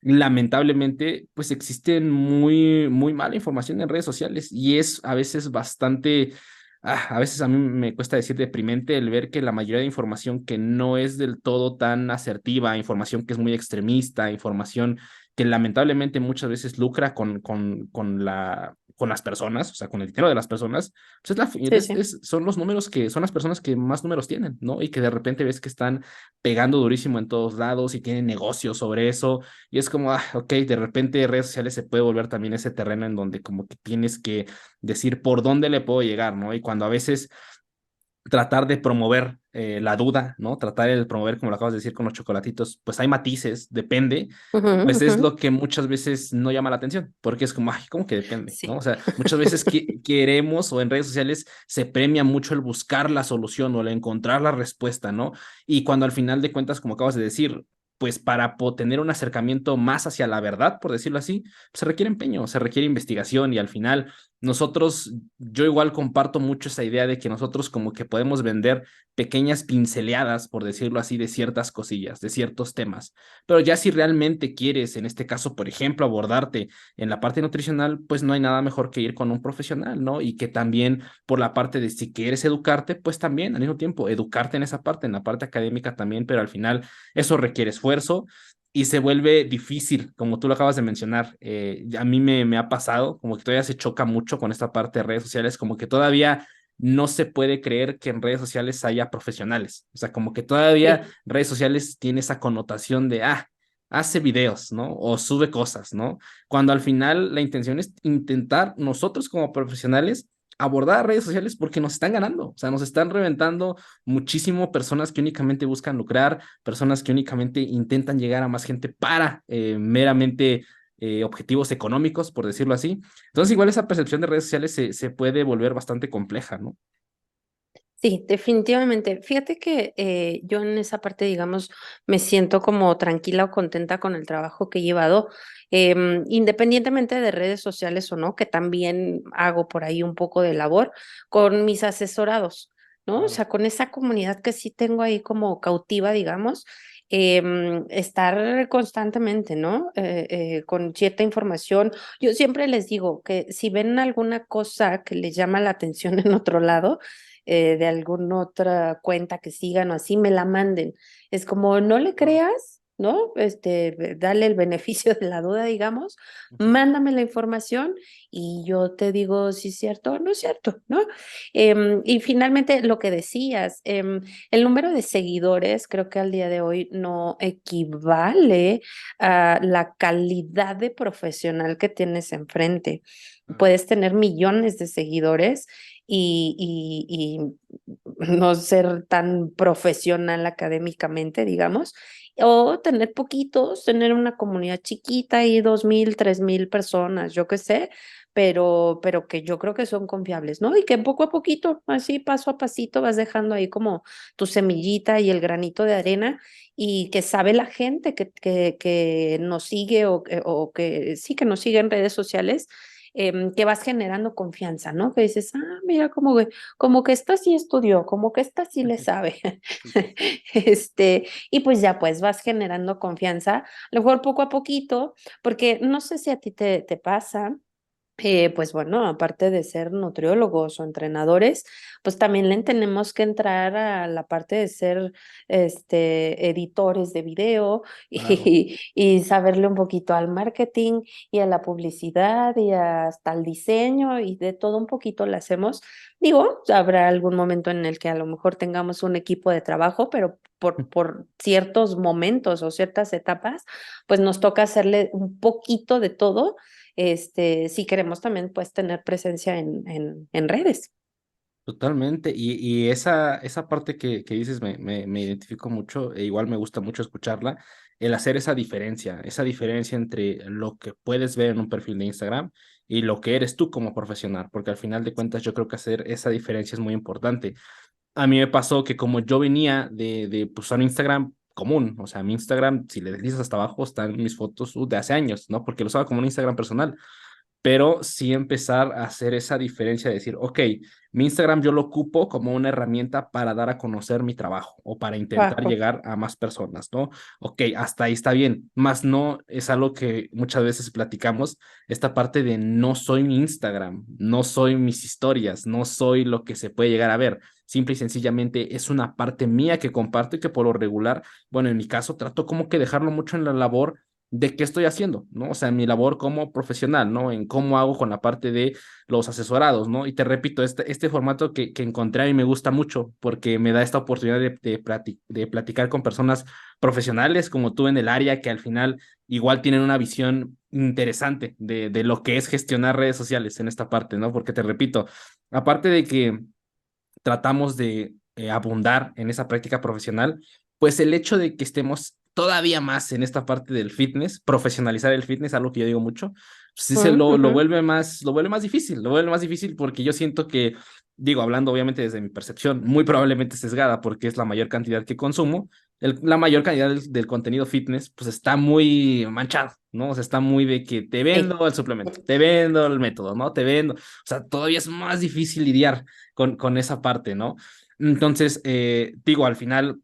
lamentablemente, pues existe muy mala información en redes sociales y es a veces bastante... a veces a mí me cuesta decir deprimente el ver que la mayoría de información que no es del todo tan asertiva, información que es muy extremista, información que lamentablemente muchas veces lucra con las personas, o sea, con el dinero de las personas, pues Sí, sí. son los números que son las personas que más números tienen, ¿no? Y que de repente ves que están pegando durísimo en todos lados y tienen negocios sobre eso. Y es como, ok, de repente redes sociales se puede volver también ese terreno en donde como que tienes que decir por dónde le puedo llegar, ¿no? Y cuando a veces tratar de promover la duda, ¿no? Tratar de promover, como lo acabas de decir con los chocolatitos, pues hay matices, depende, Ujú, pues ujú. es lo que muchas veces no llama la atención, porque es como, ay, ¿cómo que depende? ¿No? Sí. O sea, muchas veces queremos o en redes sociales se premia mucho el buscar la solución o el encontrar la respuesta, ¿no? Y cuando al final de cuentas, como acabas de decir, pues para tener un acercamiento más hacia la verdad, por decirlo así, se requiere empeño, se requiere investigación y al final nosotros, yo igual comparto mucho esa idea de que nosotros como que podemos vender pequeñas pinceleadas, por decirlo así, de ciertas cosillas, de ciertos temas. Pero ya si realmente quieres, en este caso, por ejemplo, abordarte en la parte nutricional, pues no hay nada mejor que ir con un profesional, ¿no? Y que también por la parte de si quieres educarte, pues también al mismo tiempo educarte en esa parte, en la parte académica también, pero al final eso requiere esfuerzo y se vuelve difícil, como tú lo acabas de mencionar. A mí me ha pasado, como que todavía se choca mucho con esta parte de redes sociales, como que todavía no se puede creer que en redes sociales haya profesionales. O sea, como que todavía Sí. redes sociales tiene esa connotación de, hace videos, ¿no? O sube cosas, ¿no? Cuando al final la intención es intentar nosotros como profesionales abordar redes sociales porque nos están ganando, o sea, nos están reventando muchísimo personas que únicamente buscan lucrar, personas que únicamente intentan llegar a más gente para meramente objetivos económicos, por decirlo así. Entonces, igual esa percepción de redes sociales se puede volver bastante compleja, ¿no? Sí, definitivamente. Fíjate que yo en esa parte, digamos, me siento como tranquila o contenta con el trabajo que he llevado, independientemente de redes sociales o no, que también hago por ahí un poco de labor con mis asesorados, ¿no? O Claro. sea, con esa comunidad que sí tengo ahí como cautiva, digamos, estar constantemente, ¿no? Con cierta información. Yo siempre les digo que si ven alguna cosa que les llama la atención en otro lado, de alguna otra cuenta que sigan o así, me la manden. Es como, no le creas, ¿no? Dale el beneficio de la duda, digamos, Ujú. mándame la información y yo te digo si es cierto o no es cierto, ¿no? Y finalmente, lo que decías, el número de seguidores creo que al día de hoy no equivale a la calidad de profesional que tienes enfrente. Claro. Puedes tener millones de seguidores y no ser tan profesional académicamente, digamos, o tener poquitos, tener una comunidad chiquita y 2,000, 3,000 personas, yo qué sé, pero que yo creo que son confiables, ¿no? Y que poco a poquito, así paso a pasito, vas dejando ahí como tu semillita y el granito de arena y que sabe la gente que nos sigue o que sí que nos sigue en redes sociales, que vas generando confianza, ¿no? Que dices, mira, como que esta sí estudió, como que esta sí le sabe. Sí, sí, sí. Y pues ya pues vas generando confianza, a lo mejor poco a poquito, porque no sé si a ti te pasa, pues bueno, aparte de ser nutriólogos o entrenadores, pues también le tenemos que entrar a la parte de ser editores de video Claro. y saberle un poquito al marketing y a la publicidad y hasta el diseño y de todo un poquito lo hacemos. Digo, habrá algún momento en el que a lo mejor tengamos un equipo de trabajo, pero por ciertos momentos o ciertas etapas, pues nos toca hacerle un poquito de todo si queremos también pues tener presencia en redes. Totalmente, y esa parte que dices me identifico mucho, e igual me gusta mucho escucharla, el hacer esa diferencia entre lo que puedes ver en un perfil de Instagram y lo que eres tú como profesional, porque al final de cuentas yo creo que hacer esa diferencia es muy importante. A mí me pasó que como yo venía de pues, usar un Instagram común, o sea, mi Instagram, si le deslizas hasta abajo, están mis fotos de hace años, ¿no? Porque lo usaba como un Instagram personal, pero sí empezar a hacer esa diferencia de decir, ok, mi Instagram yo lo ocupo como una herramienta para dar a conocer mi trabajo o para intentar Bajo. llegar a más personas, ¿no? Ok, hasta ahí está bien, más no es algo que muchas veces platicamos, esta parte de no soy mi Instagram, no soy mis historias, no soy lo que se puede llegar a ver. Simple y sencillamente es una parte mía que comparto y que por lo regular, bueno, en mi caso trato como que dejarlo mucho en la labor de qué estoy haciendo, ¿no? O sea, mi labor como profesional, ¿no? En cómo hago con la parte de los asesorados, ¿no? Y te repito, este formato que encontré a mí me gusta mucho porque me da esta oportunidad de platicar con personas profesionales como tú en el área que al final igual tienen una visión interesante de lo que es gestionar redes sociales en esta parte, ¿no? Porque te repito, aparte de que tratamos de abundar en esa práctica profesional, pues el hecho de que estemos todavía más en esta parte del fitness, profesionalizar el fitness, algo que yo digo mucho, sí Ujú. lo vuelve más difícil, lo vuelve más difícil porque yo siento que, digo, hablando obviamente desde mi percepción, muy probablemente sesgada porque es la mayor cantidad que consumo, la mayor cantidad del contenido fitness, pues está muy manchado, ¿no? O sea, está muy de que te Sí. vendo el suplemento, te vendo el método, ¿no? Te vendo, o sea, todavía es más difícil lidiar con esa parte, ¿no? Entonces, digo, al final,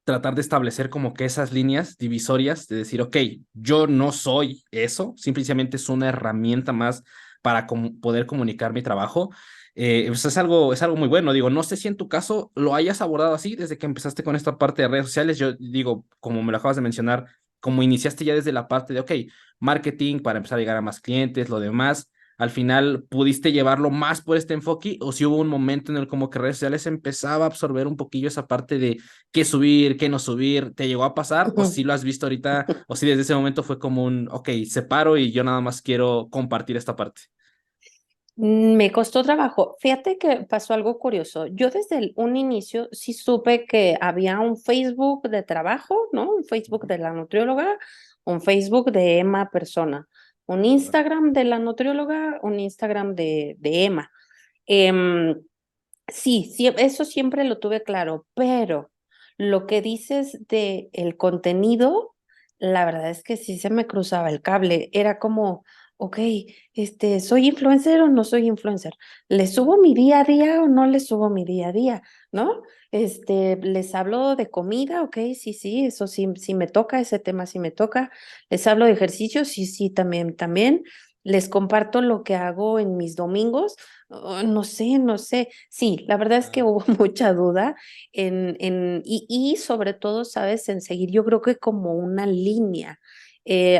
tratar de establecer como que esas líneas divisorias, de decir, ok, yo no soy eso, simplemente es una herramienta más para poder comunicar mi trabajo. Pues es algo muy bueno. Digo, no sé si en tu caso lo hayas abordado así desde que empezaste con esta parte de redes sociales. Yo digo, como me lo acabas de mencionar, como iniciaste ya desde la parte de, ok, marketing para empezar a llegar a más clientes, lo demás al final pudiste llevarlo más por este enfoque o si hubo un momento en el como que redes sociales empezaba a absorber un poquillo esa parte de qué subir, qué no subir, ¿te llegó a pasar o si Ujú. lo has visto ahorita o si desde ese momento fue como un, ok, separo y yo nada más quiero compartir esta parte? Me costó trabajo. Fíjate que pasó algo curioso. Yo desde un inicio sí supe que había un Facebook de trabajo, ¿no? Un Facebook Ujú. de la nutrióloga, un Facebook de Emma persona, un Claro. Instagram de la nutrióloga, un Instagram de Emma. Em, Sí, sí, eso siempre lo tuve claro, pero lo que dices de el contenido, la verdad es que sí se me cruzaba el cable. Era como, ok, ¿soy influencer o no soy influencer? ¿Le subo mi día a día o no le subo mi día a día? ¿No? ¿Les hablo de comida? Ok, sí, sí, eso sí, sí me toca, ese tema sí me toca. ¿Les hablo de ejercicio? Sí, sí, también, también. ¿Les comparto lo que hago en mis domingos? No sé, no sé. Sí, la verdad es que Claro. hubo mucha duda y sobre todo, ¿sabes? En seguir, yo creo que como una línea.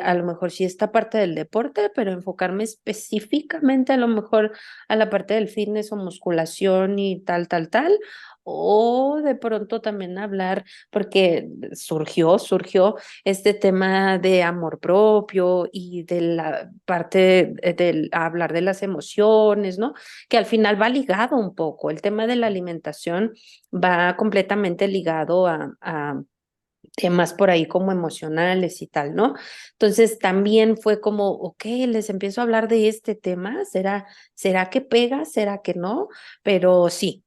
A lo mejor sí esta parte del deporte, pero enfocarme específicamente a lo mejor a la parte del fitness o musculación y tal, tal, tal. o de pronto también hablar, porque surgió este tema de amor propio y de la parte del hablar de las emociones, ¿no? Que al final va ligado un poco. El tema de la alimentación va completamente ligado a temas por ahí como emocionales y tal, ¿no? Entonces también fue como, ok, les empiezo a hablar de este tema, ¿será que pega? ¿Será que no? Pero sí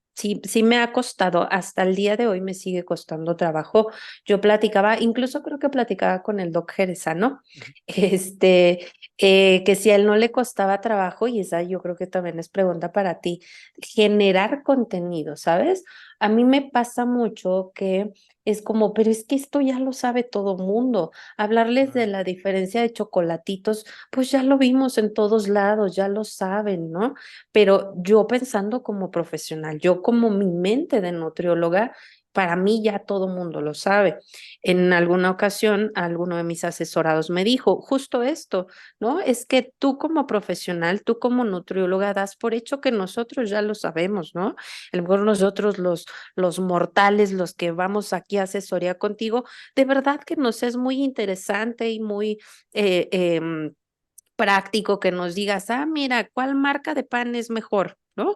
me ha costado, hasta el día de hoy me sigue costando trabajo. Yo platicaba, incluso creo que platicaba con el doc Jerezano, este, que si a él no le costaba trabajo, y esa yo creo que también es pregunta para ti, generar contenido, ¿sabes? A mí me pasa mucho que es como, pero es que esto ya lo sabe todo mundo. Hablarles de Claro. la diferencia de chocolatitos, pues ya lo vimos en todos lados, ya lo saben, ¿no? Pero yo pensando como profesional, yo como mi mente de nutrióloga, para mí ya todo mundo lo sabe. En alguna ocasión, alguno de mis asesorados me dijo justo esto, ¿no? Es que tú como profesional, tú como nutrióloga, das por hecho que nosotros ya lo sabemos, ¿no? A lo mejor nosotros los mortales, los que vamos aquí a asesoría contigo, de verdad que nos es muy interesante y muy práctico que nos digas, ah, mira, ¿cuál marca de pan es mejor? ¿No?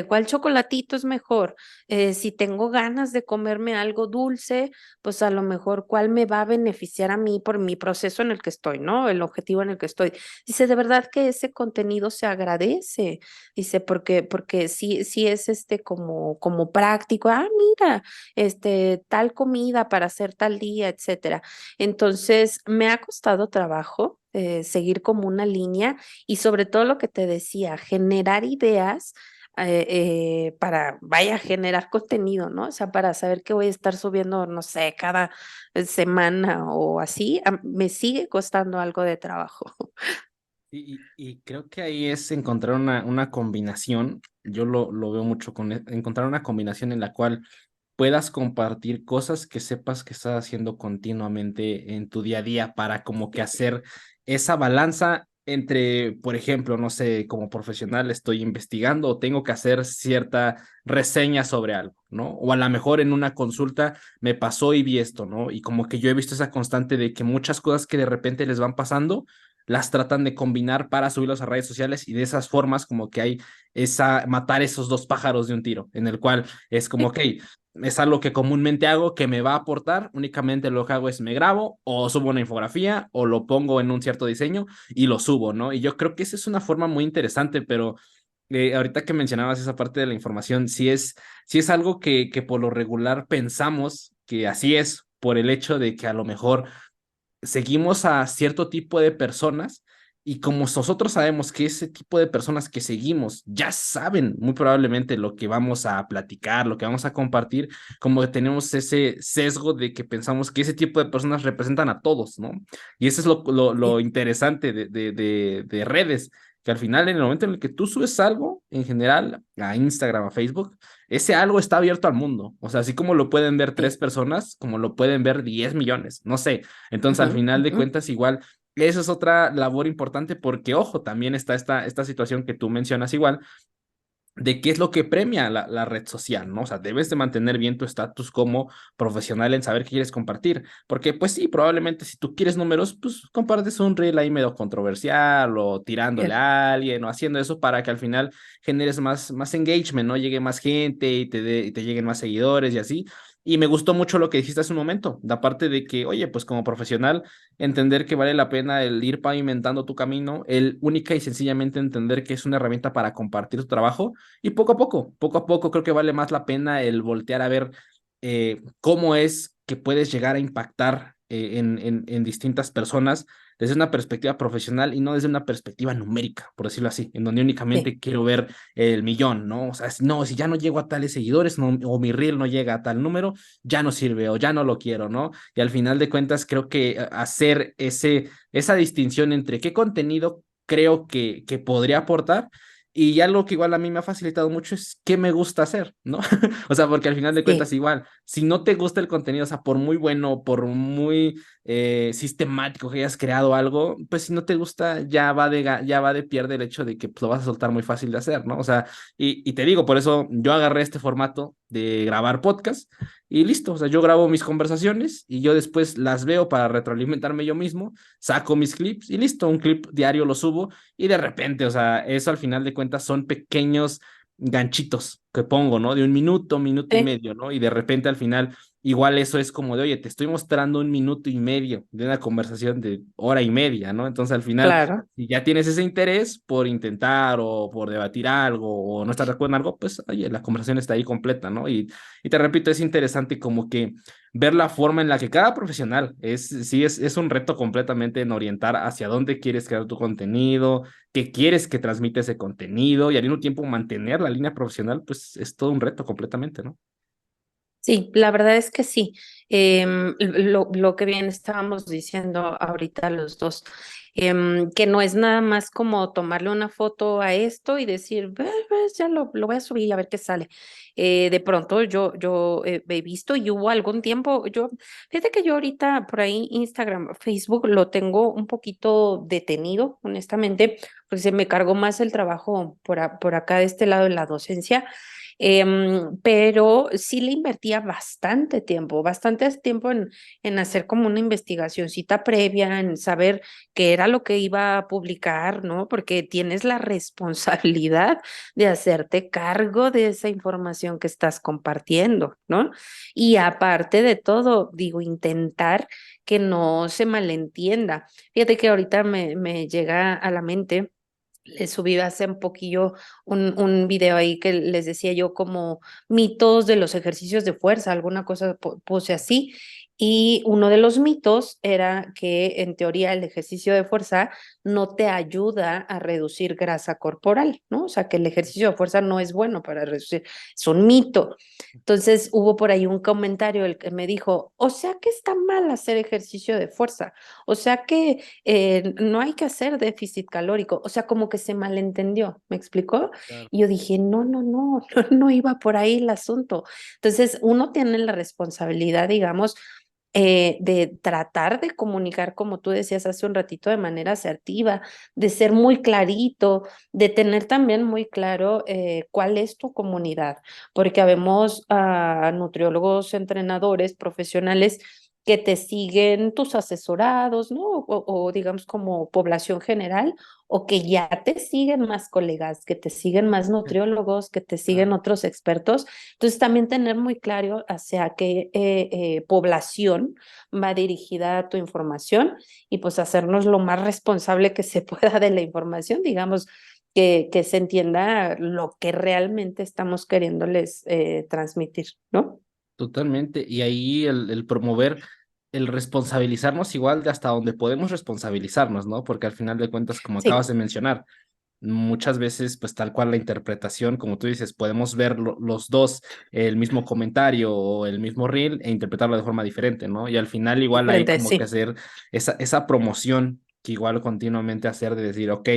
¿Cuál chocolatito es mejor? Si tengo ganas de comerme algo dulce, pues a lo mejor cuál me va a beneficiar a mí por mi proceso en el que estoy, ¿no? El objetivo en el que estoy. Dice, de verdad que ese contenido se agradece. Dice, porque sí es como práctico. Ah, mira, tal comida para hacer tal día, etcétera. Entonces, me ha costado trabajo seguir como una línea y sobre todo lo que te decía, generar ideas para, vaya, generar contenido, ¿no? O sea, para saber que voy a estar subiendo, no sé, cada semana o así, me sigue costando algo de trabajo. Y creo que ahí es encontrar una combinación, yo lo veo mucho con encontrar una combinación en la cual puedas compartir cosas que sepas que estás haciendo continuamente en tu día a día para como que hacer esa balanza entre, por ejemplo, no sé, como profesional estoy investigando o tengo que hacer cierta reseña sobre algo, ¿no? O a lo mejor en una consulta me pasó y vi esto, ¿no? Y como que yo he visto esa constante de que muchas cosas que de repente les van pasando las tratan de combinar para subirlos a redes sociales y de esas formas como que hay matar esos dos pájaros de un tiro, en el cual es como, ok, es algo que comúnmente hago que me va a aportar, únicamente lo que hago es me grabo o subo una infografía o lo pongo en un cierto diseño y lo subo, ¿no? Y yo creo que esa es una forma muy interesante, pero ahorita que mencionabas esa parte de la información, sí es algo que por lo regular pensamos que así es por el hecho de que a lo mejor seguimos a cierto tipo de personas y como nosotros sabemos que ese tipo de personas que seguimos ya saben muy probablemente lo que vamos a platicar, lo que vamos a compartir, como que tenemos ese sesgo de que pensamos que ese tipo de personas representan a todos, ¿no? Y eso es lo Sí, interesante de redes, que al final en el momento en el que tú subes algo, en general, a Instagram, a Facebook, ese algo está abierto al mundo. O sea, así como lo pueden ver tres sí. personas, como lo pueden ver 10 millones, no sé. Entonces, al Ujú, final de ujú. cuentas, igual, eso es otra labor importante porque, ojo, también está esta situación que tú mencionas igual, de qué es lo que premia la red social, ¿no? O sea, debes de mantener bien tu estatus como profesional en saber qué quieres compartir, porque pues sí, probablemente si tú quieres números, pues compartes un reel ahí medio controversial o tirándole Cierto. a alguien o haciendo eso para que al final generes más engagement, ¿no? Llegue más gente y te lleguen más seguidores y así. Y me gustó mucho lo que dijiste hace un momento, la parte de que, oye, pues como profesional, entender que vale la pena el ir pavimentando tu camino, el única y sencillamente entender que es una herramienta para compartir tu trabajo y poco a poco creo que vale más la pena el voltear a ver cómo es que puedes llegar a impactar en distintas personas desde una perspectiva profesional y no desde una perspectiva numérica, por decirlo así, en donde Sí. únicamente quiero ver el millón, ¿no? O sea, no, si ya no llego a tales seguidores no, o mi reel no llega a tal número, ya no sirve o ya no lo quiero, ¿no? Y al final de cuentas creo que hacer esa distinción entre qué contenido creo que podría aportar y algo que igual a mí me ha facilitado mucho es qué me gusta hacer, ¿no? O sea, porque al final de cuentas Sí. igual, si no te gusta el contenido, o sea, por muy bueno, por muy sistemático que hayas creado algo, pues si no te gusta, ya va de pierde el hecho de que pues, lo vas a soltar muy fácil de hacer, ¿no? O sea, y te digo, por eso yo agarré este formato de grabar podcast y listo, o sea, yo grabo mis conversaciones y yo después las veo para retroalimentarme yo mismo, saco mis clips y listo, un clip diario lo subo y de repente, o sea, eso al final de cuentas son pequeños ganchitos que pongo, ¿no? De un minuto, minuto y Sí, medio, ¿no? Y de repente al final, igual eso es como de, oye, te estoy mostrando un minuto y medio de una conversación de hora y media, ¿no? Entonces al final, claro. si ya tienes ese interés por intentar o por debatir algo o no estar de acuerdo en algo, pues, oye, la conversación está ahí completa, ¿no? Y te repito, es interesante como que ver la forma en la que cada profesional sí, es un reto completamente en orientar hacia dónde quieres crear tu contenido, qué quieres que transmite ese contenido y al mismo tiempo mantener la línea profesional, pues es todo un reto completamente, ¿no? Sí, la verdad es que sí. Lo que bien estábamos diciendo ahorita los dos, que no es nada más como tomarle una foto a esto y decir, "Ves, ya lo voy a subir y a ver qué sale". De pronto yo he visto y hubo algún tiempo, fíjate que yo ahorita por ahí Instagram, Facebook lo tengo un poquito detenido, honestamente, porque se me cargó más el trabajo por acá de este lado de la docencia. Pero sí le invertía bastante tiempo en hacer como una investigacioncita previa, en saber qué era lo que iba a publicar, ¿no? Porque tienes la responsabilidad de hacerte cargo de esa información que estás compartiendo, ¿no? Y aparte de todo, digo, intentar que no se malentienda. Fíjate que ahorita me llega a la mente. Les subí hace un poquillo un video ahí que les decía yo como mitos de los ejercicios de fuerza, alguna cosa puse así. Y uno de los mitos era que en teoría el ejercicio de fuerza no te ayuda a reducir grasa corporal, ¿no? O sea, que el ejercicio de fuerza no es bueno para reducir, es un mito. Entonces hubo por ahí un comentario el que me dijo, o sea que está mal hacer ejercicio de fuerza, o sea que no hay que hacer déficit calórico, o sea, como que se malentendió, ¿me explicó? Claro. Y yo dije, no iba por ahí el asunto. Entonces, uno tiene la responsabilidad, digamos, de tratar de comunicar, como tú decías hace un ratito, de manera asertiva, de ser muy clarito, de tener también muy claro cuál es tu comunidad, porque habemos nutriólogos, entrenadores, profesionales que te siguen tus asesorados, ¿no? O digamos como población general, o que ya te siguen más colegas, que te siguen más nutriólogos, que te siguen Claro. otros expertos. Entonces también tener muy claro hacia qué población va dirigida tu información y pues hacernos lo más responsable que se pueda de la información, digamos. Que se entienda lo que realmente estamos queriéndoles transmitir, ¿no? Totalmente. Y ahí el promover, el responsabilizarnos igual de hasta donde podemos responsabilizarnos, ¿no? Porque al final de cuentas, como acabas Sí. de mencionar, muchas veces, pues tal cual la interpretación, como tú dices, podemos ver los dos el mismo comentario o el mismo reel e interpretarlo de forma diferente, ¿no? Y al final igual hay Diferente, como que sí. hacer esa promoción que igual continuamente hacer de decir, ok,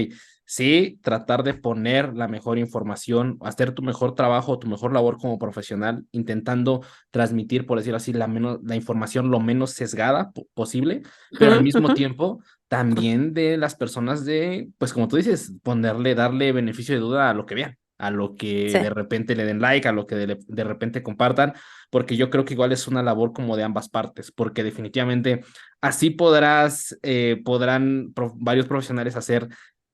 sí, tratar de poner la mejor información, hacer tu mejor trabajo, tu mejor labor como profesional, intentando transmitir, por decirlo así, la información lo menos sesgada posible, pero al Ujú, mismo ujú. tiempo también de las personas de, pues como tú dices, darle beneficio de duda a lo que vean, a lo que Sí. de repente le den like, a lo que de repente compartan, porque yo creo que igual es una labor como de ambas partes, porque definitivamente así podrán varios profesionales hacer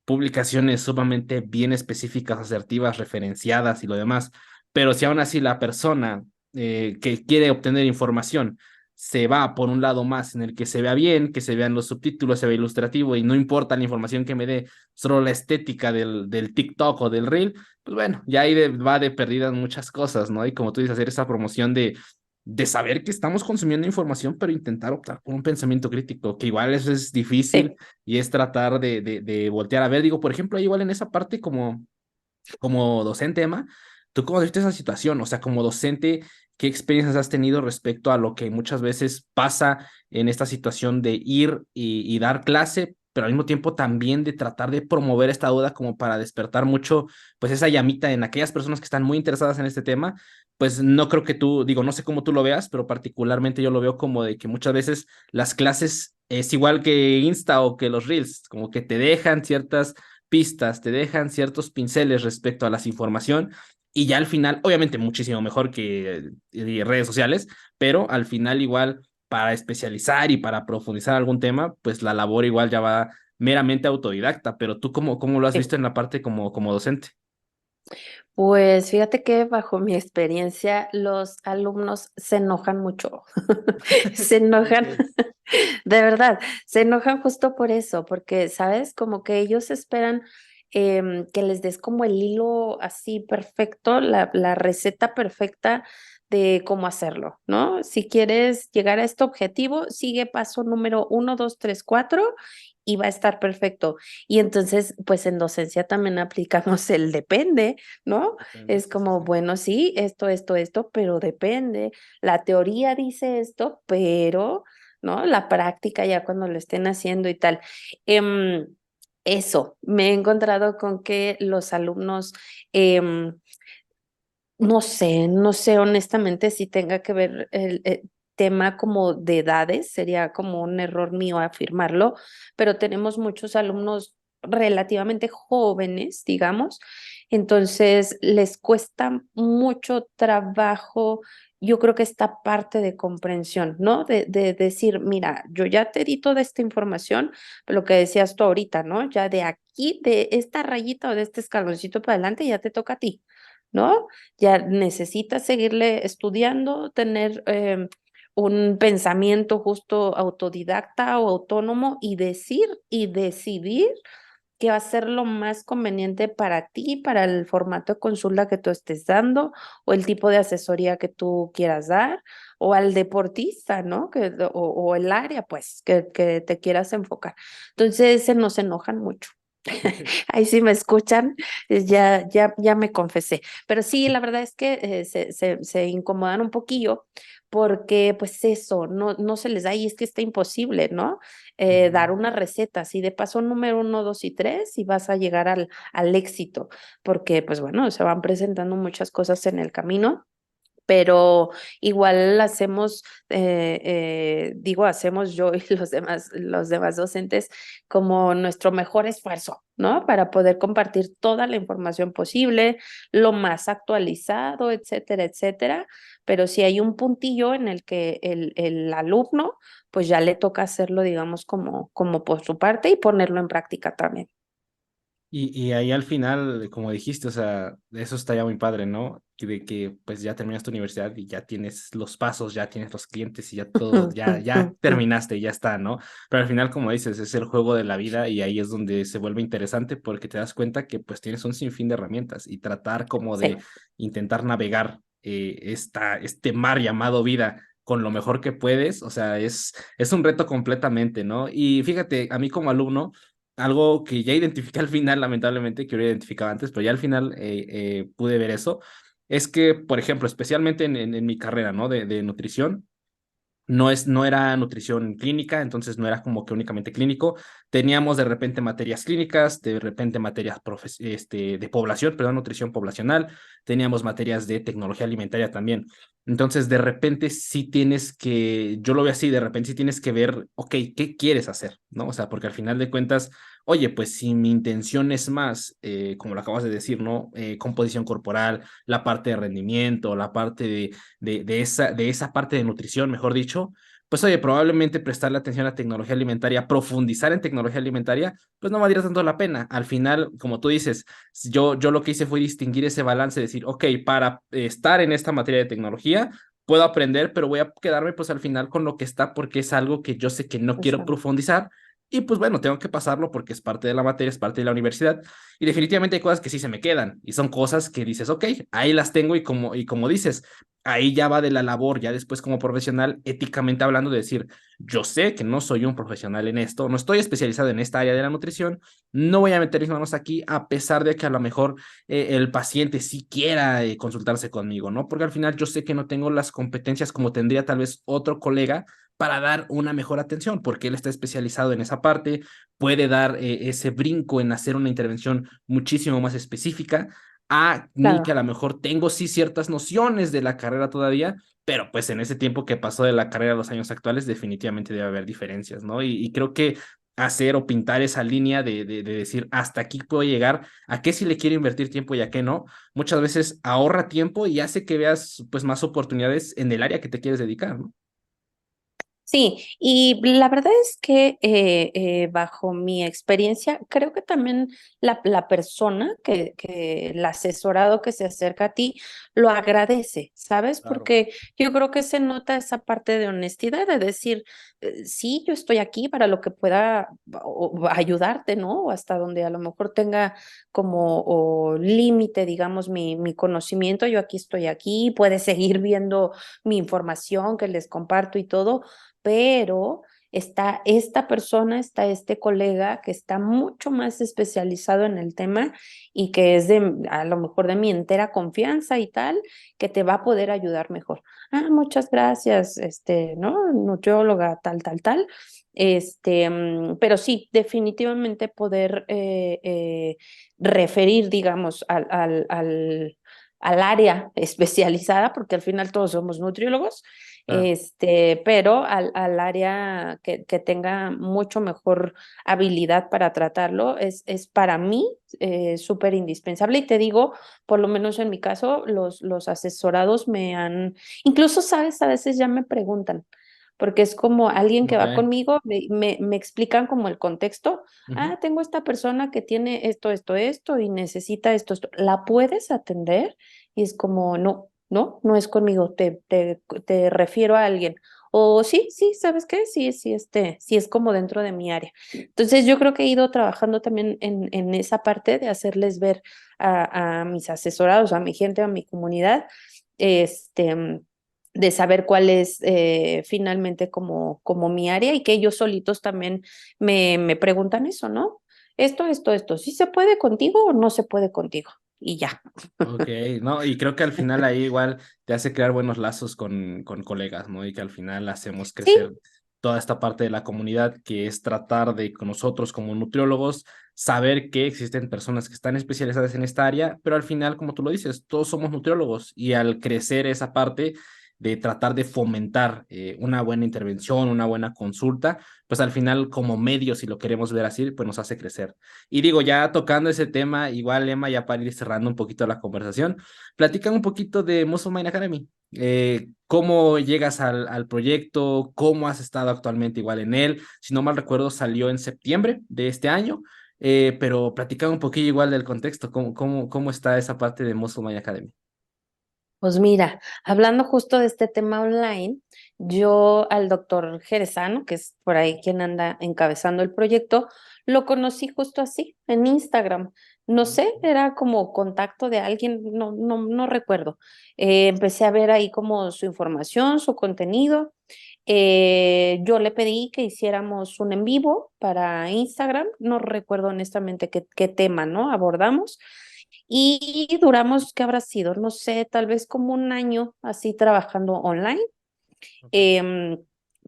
publicaciones sumamente bien específicas, asertivas, referenciadas y lo demás, pero si aún así la persona que quiere obtener información se va por un lado más en el que se vea bien, que se vean los subtítulos, se vea ilustrativo y no importa la información que me dé, solo la estética del TikTok o del Reel, pues bueno, ya ahí va de perdidas muchas cosas, ¿no? Y como tú dices, hacer esa promoción de saber que estamos consumiendo información, pero intentar optar por un pensamiento crítico, que igual eso es difícil Sí. y es tratar de voltear a ver, digo, por ejemplo, igual en esa parte como docente, Emma, ¿tú cómo viste esa situación? O sea, como docente, ¿qué experiencias has tenido respecto a lo que muchas veces pasa en esta situación de ir y dar clase, pero al mismo tiempo también de tratar de promover esta duda como para despertar mucho, pues esa llamita en aquellas personas que están muy interesadas en este tema? Pues no creo que tú, digo, no sé cómo tú lo veas, pero particularmente yo lo veo como de que muchas veces las clases es igual que Insta o que los Reels, como que te dejan ciertas pistas, te dejan ciertos pinceles respecto a la información y ya al final, obviamente muchísimo mejor que redes sociales, pero al final igual para especializar y para profundizar algún tema, pues la labor igual ya va meramente autodidacta, pero tú cómo lo has Sí. visto en la parte como docente. Pues fíjate que bajo mi experiencia los alumnos se enojan mucho, se enojan, Ok. de verdad, se enojan justo por eso, porque, ¿sabes? Como que ellos esperan que les des como el hilo así perfecto, la receta perfecta de cómo hacerlo, ¿no? Si quieres llegar a este objetivo, sigue paso número 1, 2, 3, 4 y va a estar perfecto. Y entonces, pues en docencia también aplicamos el depende, ¿no? Depende, Es sí, sí, como, sí. bueno, sí, esto, pero depende. La teoría dice esto, pero, ¿no? La práctica ya cuando lo estén haciendo y tal. Em, Eso, me he encontrado con que los alumnos, em, no sé honestamente si tenga que ver el tema como de edades, sería como un error mío afirmarlo, pero tenemos muchos alumnos relativamente jóvenes, digamos, entonces les cuesta mucho trabajo, yo creo que esta parte de comprensión, ¿no? De decir, mira, yo ya te di toda esta información, lo que decías tú ahorita, ¿no? Ya de aquí, de esta rayita o de este escaloncito para adelante, ya te toca a ti. ¿No? Ya necesitas seguirle estudiando, tener un pensamiento justo autodidacta o autónomo y decir y decidir qué va a ser lo más conveniente para ti, para el formato de consulta que tú estés dando o el tipo de asesoría que tú quieras dar o al deportista, ¿no? O el área, pues, que te quieras enfocar. Entonces, se nos enojan mucho. Ahí sí me escuchan, ya me confesé. Pero sí, la verdad es que se incomodan un poquillo porque pues eso, no se les da y es que está imposible, ¿no? Dar Ujú. una receta así de paso número 1, 2 y 3 y vas a llegar al éxito, porque pues bueno, se van presentando muchas cosas en el camino pero igual hacemos, digo, hacemos yo y los demás docentes como nuestro mejor esfuerzo, ¿no? Para poder compartir toda la información posible, lo más actualizado, etcétera, etcétera. Pero si hay un puntillo en el que el alumno, pues ya le toca hacerlo, digamos, como por su parte y ponerlo en práctica también. Y ahí al final, como dijiste, o sea, eso estaría muy padre, ¿no? De que pues ya terminas tu universidad y ya tienes los pasos, ya tienes los clientes y ya todo, ya terminaste, ya está, ¿no? Pero al final, como dices, es el juego de la vida y ahí es donde se vuelve interesante porque te das cuenta que pues tienes un sinfín de herramientas y tratar como Sí, de intentar navegar este mar llamado vida con lo mejor que puedes, o sea, es un reto completamente, ¿no? Y fíjate, a mí como alumno, algo que ya identifiqué al final, lamentablemente, que hubiera identificado antes, pero ya al final pude ver eso, es que, por ejemplo, especialmente en mi carrera, ¿no? De nutrición, no era nutrición clínica, entonces no era como que únicamente clínico. Teníamos de repente materias clínicas, de repente materias de población, perdón, nutrición poblacional, teníamos materias de tecnología alimentaria también. Entonces, de repente sí tienes que, yo lo veo así, de repente sí tienes que ver, ok, ¿qué quieres hacer? ¿No? O sea, porque al final de cuentas, oye, pues si mi intención es más, como lo acabas de decir, ¿no? Composición corporal, la parte de rendimiento, la parte de esa parte de nutrición, mejor dicho, pues oye, probablemente prestarle atención a tecnología alimentaria, profundizar en tecnología alimentaria, pues no valdría tanto la pena. Al final, como tú dices, yo lo que hice fue distinguir ese balance, decir, ok, para estar en esta materia de tecnología, puedo aprender, pero voy a quedarme pues al final con lo que está porque es algo que yo sé que no quiero exacto. profundizar. Y pues bueno, tengo que pasarlo porque es parte de la materia, es parte de la universidad. Y definitivamente hay cosas que sí se me quedan. Y son cosas que dices, ok, ahí las tengo y como dices, ahí ya va de la labor, ya después como profesional, éticamente hablando, de decir, yo sé que no soy un profesional en esto, no estoy especializado en esta área de la nutrición, no voy a meter mis manos aquí a pesar de que a lo mejor el paciente sí quiera consultarse conmigo, ¿no? Porque al final yo sé que no tengo las competencias como tendría tal vez otro colega para dar una mejor atención, porque él está especializado en esa parte, puede dar ese brinco en hacer una intervención muchísimo más específica a mí que a Claro. lo mejor tengo sí ciertas nociones de la carrera todavía, pero pues en ese tiempo que pasó de la carrera a los años actuales definitivamente debe haber diferencias, ¿no? Y creo que hacer o pintar esa línea de decir hasta aquí puedo llegar, a qué sí le quiero invertir tiempo y a qué no, muchas veces ahorra tiempo y hace que veas pues más oportunidades en el área que te quieres dedicar, ¿no? Sí, y la verdad es que bajo mi experiencia, creo que también la persona que el asesorado que se acerca a ti lo agradece, ¿sabes? Claro. Porque yo creo que se nota esa parte de honestidad de decir, sí, yo estoy aquí para lo que pueda o ayudarte, ¿no? O hasta donde a lo mejor tenga como o límite, digamos, mi conocimiento, yo aquí estoy aquí, puedes seguir viendo mi información que les comparto y todo, pero está esta persona, está este colega que está mucho más especializado en el tema y que es de a lo mejor de mi entera confianza y tal, que te va a poder ayudar mejor. Ah, muchas gracias, ¿no? Nutrióloga, tal, tal, tal. Pero sí, definitivamente poder referir, digamos, al área especializada, porque al final todos somos nutriólogos, Claro. pero al área que tenga mucho mejor habilidad para tratarlo es para mí súper indispensable. Y te digo, por lo menos en mi caso, los asesorados me han, incluso, sabes, a veces ya me preguntan, porque es como alguien que Ok. va conmigo, me explican como el contexto. Ujú. Ah, tengo esta persona que tiene esto, esto, esto y necesita esto, esto. ¿La puedes atender? Y es como, no, no, no es conmigo, te refiero a alguien. O sí, sí, ¿sabes qué? Sí, sí, sí es como dentro de mi área. Entonces yo creo que he ido trabajando también en esa parte de hacerles ver a mis asesorados, a mi gente, a mi comunidad, de saber cuál es finalmente como mi área y que ellos solitos también me preguntan eso, ¿no? Esto, ¿sí se puede contigo o no se puede contigo? Y ya. Ok, no, y creo que al final ahí igual te hace crear buenos lazos con colegas, ¿no? Y que al final hacemos crecer Sí, toda esta parte de la comunidad, que es tratar de con nosotros como nutriólogos saber que existen personas que están especializadas en esta área, pero al final, como tú lo dices, todos somos nutriólogos y al crecer esa parte de tratar de fomentar una buena intervención, una buena consulta, pues al final como medio, si lo queremos ver así, pues nos hace crecer. Y digo, ya tocando ese tema, igual Emma, ya para ir cerrando un poquito la conversación, platican un poquito de Muscle Mind Academy. ¿Cómo llegas al proyecto? ¿Cómo has estado actualmente igual en él? Si no mal recuerdo, salió en septiembre de este año, pero platican un poquillo igual del contexto. ¿Cómo está esa parte de Muscle Mind Academy? pues mira, hablando justo de este tema online, yo al doctor Jerezano, que es por ahí quien anda encabezando el proyecto, lo conocí justo así, en Instagram. No sé, era como contacto de alguien, no recuerdo. Empecé a ver ahí como su información, su contenido. Yo le pedí que hiciéramos un en vivo para Instagram, no recuerdo honestamente qué tema, ¿no? Abordamos. Y duramos, ¿qué habrá sido? No sé, tal vez como un año así trabajando online, Ok. em,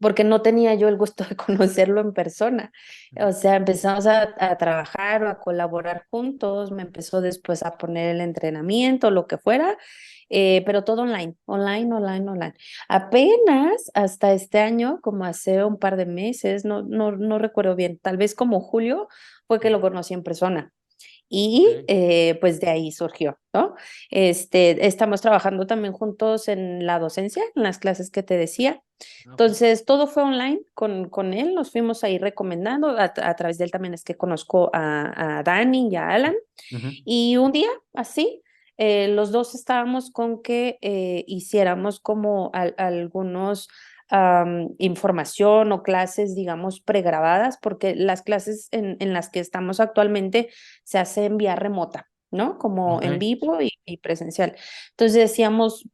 porque no tenía yo el gusto de conocerlo en persona. Ujú. O sea, empezamos a trabajar o a colaborar juntos, me empezó después a poner el entrenamiento, lo que fuera, pero todo online, online, online, online. Apenas hasta este año, como hace un par de meses, no recuerdo bien, tal vez como julio, fue que lo conocí en persona. Ok, Y pues de ahí surgió, ¿no? Estamos trabajando también juntos en la docencia, en las clases que te decía. ok. Entonces, todo fue online con él, nos fuimos ahí recomendando, a través de él también es que conozco a Dani y a Alan. Ujú. Y un día, así, los dos estábamos con que hiciéramos como algunos información o clases, digamos, pregrabadas, porque las clases en las que estamos actualmente se hacen vía remota, ¿no? Como Ok. en vivo y presencial. Entonces decíamos,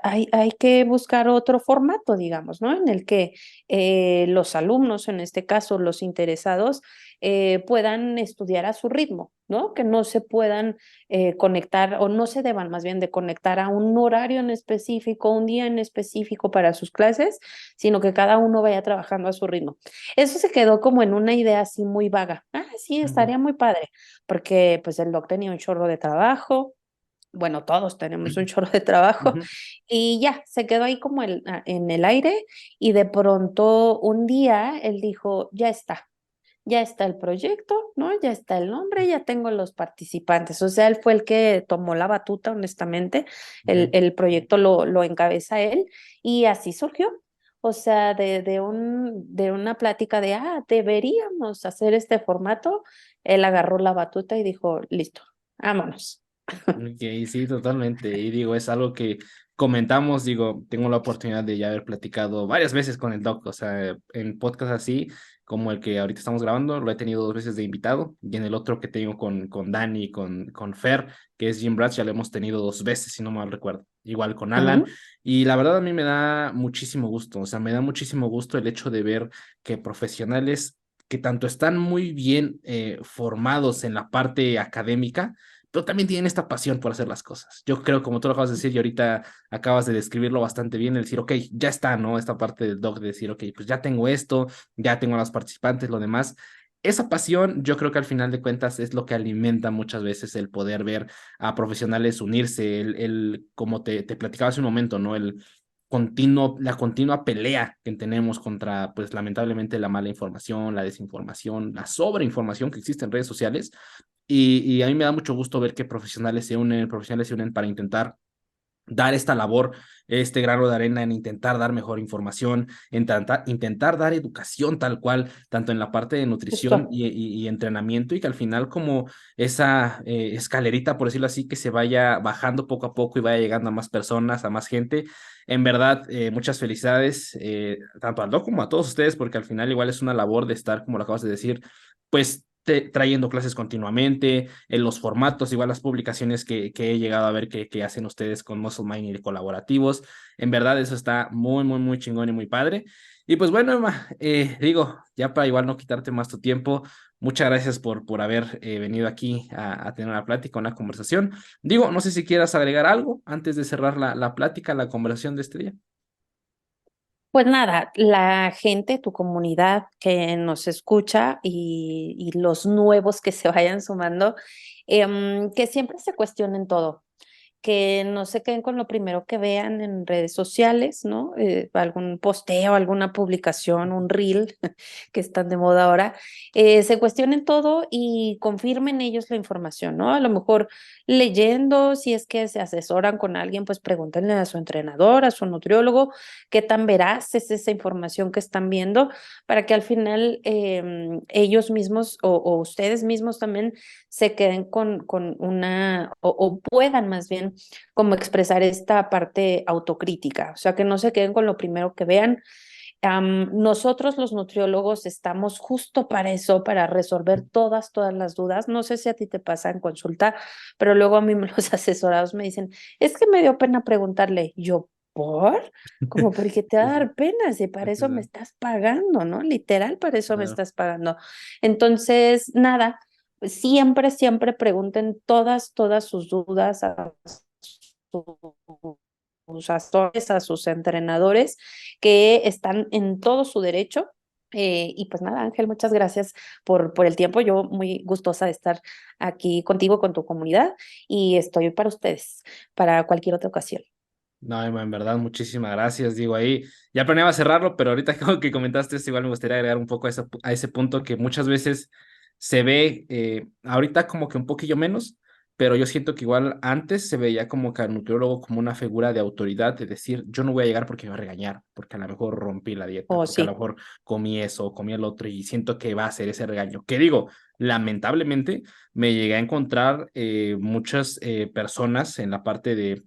hay que buscar otro formato, digamos, ¿no? En el que los alumnos, en este caso los interesados, puedan estudiar a su ritmo, ¿no? Que no se puedan conectar o no se deban más bien de conectar a un horario en específico, un día en específico para sus clases, sino que cada uno vaya trabajando a su ritmo. Eso se quedó como en una idea así muy vaga. Ah, sí, Ujú. estaría muy padre, porque pues el doc tenía un chorro de trabajo. Bueno, todos tenemos un chorro de trabajo Ujú. y ya, se quedó ahí como en el aire y de pronto un día él dijo, ya está, ya está el proyecto, ¿no? Ya está el nombre, ya tengo los participantes. O sea, él fue el que tomó la batuta, honestamente. Ok. El proyecto lo encabeza él y así surgió. O sea, de una plática de, deberíamos hacer este formato, él agarró la batuta y dijo, listo, vámonos. Ok, sí, totalmente. Y digo, es algo que comentamos, digo, tengo la oportunidad de ya haber platicado varias veces con el Doc, o sea, en podcast así como el que ahorita estamos grabando, lo he tenido 2 veces de invitado, y en el otro que tengo con Dani, con Fer, que es Jim Brats, ya lo hemos tenido 2 veces, si no mal recuerdo, igual con Alan, Ujú. y la verdad a mí me da muchísimo gusto, o sea, me da muchísimo gusto el hecho de ver que profesionales que tanto están muy bien formados en la parte académica, pero también tienen esta pasión por hacer las cosas. Yo creo, como tú lo acabas de decir, y ahorita acabas de describirlo bastante bien, el decir, ok, ya está, ¿no? Esta parte del doc de decir, ok, pues ya tengo esto, ya tengo a los participantes, lo demás. Esa pasión, yo creo que al final de cuentas es lo que alimenta muchas veces el poder ver a profesionales unirse, como te platicaba hace un momento, ¿no? La continua pelea que tenemos contra, pues lamentablemente, la mala información, la desinformación, la sobreinformación que existe en redes sociales. Y a mí me da mucho gusto ver que profesionales se unen para intentar dar esta labor, este grano de arena en intentar dar mejor información, en intentar dar educación tal cual, tanto en la parte de nutrición Justo. y entrenamiento, y que al final como esa escalerita, por decirlo así, que se vaya bajando poco a poco y vaya llegando a más personas, a más gente. En verdad, muchas felicidades, tanto al Doc como a todos ustedes, porque al final igual es una labor de estar, como lo acabas de decir, pues trayendo clases continuamente, en los formatos, igual las publicaciones que he llegado a ver que hacen ustedes con Muscle Mind y colaborativos. En verdad, eso está muy, muy, muy chingón y muy padre. Y pues bueno, Emma, digo, ya para igual no quitarte más tu tiempo, muchas gracias por haber venido aquí a tener una plática, una conversación. Digo, no sé si quieras agregar algo antes de cerrar la plática, la conversación de este día. Pues nada, la gente, tu comunidad que nos escucha y los nuevos que se vayan sumando, que siempre se cuestionen todo, que no se queden con lo primero que vean en redes sociales, ¿no? Algún posteo, alguna publicación, un reel que están de moda ahora, se cuestionen todo y confirmen ellos la información, ¿no? A lo mejor leyendo, si es que se asesoran con alguien, pues pregúntenle a su entrenador, a su nutriólogo, qué tan veraz es esa información que están viendo, para que al final ellos mismos o ustedes mismos también se queden con una, o puedan más bien como expresar esta parte autocrítica, o sea, que no se queden con lo primero que vean. Nosotros los nutriólogos estamos justo para eso, para resolver todas las dudas. No sé si a ti te pasa en consulta, pero luego a mí los asesorados me dicen, es que me dio pena preguntarle, yo, ¿por? Como porque te va a Sí, sí, dar pena, si para sí, eso me sí, estás pagando, ¿no? Literal, para eso me claro. estás pagando. Entonces, nada, siempre pregunten todas sus dudas a sus asesores, a sus entrenadores, que están en todo su derecho. Y pues nada, Ángel, muchas gracias por el tiempo. Yo muy gustosa de estar aquí contigo, con tu comunidad, y estoy para ustedes, para cualquier otra ocasión. No, Emma, en verdad, muchísimas gracias. Digo, ahí ya planeaba cerrarlo, pero ahorita como que comentaste esto, igual me gustaría agregar un poco a ese punto que muchas veces se ve, ahorita como que un poquillo menos, pero yo siento que igual antes se veía como que al nutriólogo como una figura de autoridad, de decir, yo no voy a llegar porque me va a regañar, porque a lo mejor rompí la dieta, Oh, porque a lo sí. mejor comí eso o comí el otro, y siento que va a ser ese regaño. Que digo, lamentablemente me llegué a encontrar muchas personas en la parte de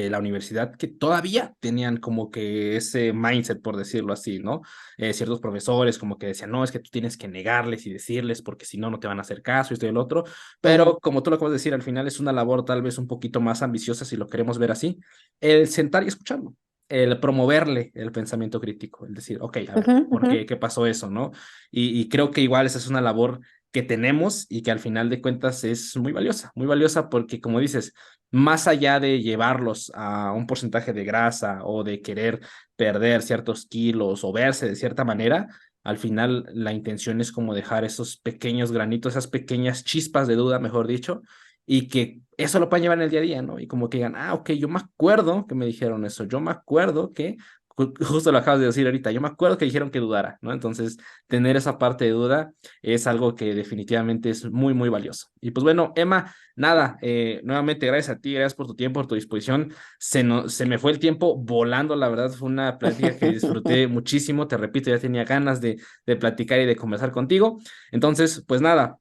la universidad que todavía tenían como que ese mindset, por decirlo así, ¿no? Ciertos profesores como que decían, no, es que tú tienes que negarles y decirles porque si no, no te van a hacer caso y esto y el otro, pero Ujú, como tú lo acabas de decir, al final es una labor tal vez un poquito más ambiciosa si lo queremos ver así, el sentar y escucharlo. El promoverle el pensamiento crítico, el decir, ok, a ver, ujú, ¿por ujú. qué pasó eso, no? Y creo que igual esa es una labor que tenemos y que al final de cuentas es muy valiosa porque como dices, más allá de llevarlos a un porcentaje de grasa o de querer perder ciertos kilos o verse de cierta manera, al final la intención es como dejar esos pequeños granitos, esas pequeñas chispas de duda, mejor dicho, y que eso lo puedan llevar en el día a día, ¿no? Y como que digan, ok, yo me acuerdo que me dijeron eso, yo me acuerdo que Justo lo acabas de decir ahorita, yo me acuerdo que dijeron que dudara, ¿no? Entonces, tener esa parte de duda es algo que definitivamente es muy, muy valioso. Y pues bueno, Emma, nada, nuevamente gracias a ti, gracias por tu tiempo, por tu disposición. Se me fue el tiempo volando, la verdad, fue una plática que disfruté muchísimo, te repito, ya tenía ganas de platicar y de conversar contigo. Entonces, pues nada.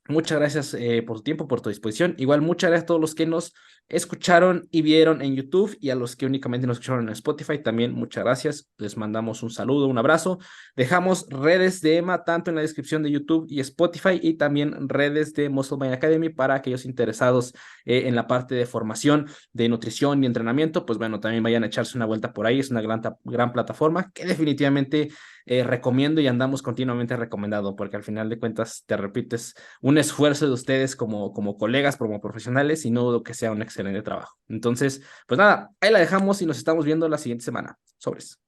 Muchas gracias por tu tiempo, por tu disposición. Igual, muchas gracias a todos los que nos escucharon y vieron en YouTube y a los que únicamente nos escucharon en Spotify. También muchas gracias. Les mandamos un saludo, un abrazo. Dejamos redes de Emma tanto en la descripción de YouTube y Spotify y también redes de Muscle Mind Academy para aquellos interesados en la parte de formación, de nutrición y entrenamiento. Pues bueno, también vayan a echarse una vuelta por ahí. Es una gran plataforma que definitivamente recomiendo y andamos continuamente recomendado porque al final de cuentas, te repites un esfuerzo de ustedes como colegas, como profesionales, y no dudo que sea un excelente trabajo. Entonces, pues nada, ahí la dejamos y nos estamos viendo la siguiente semana. Sobres.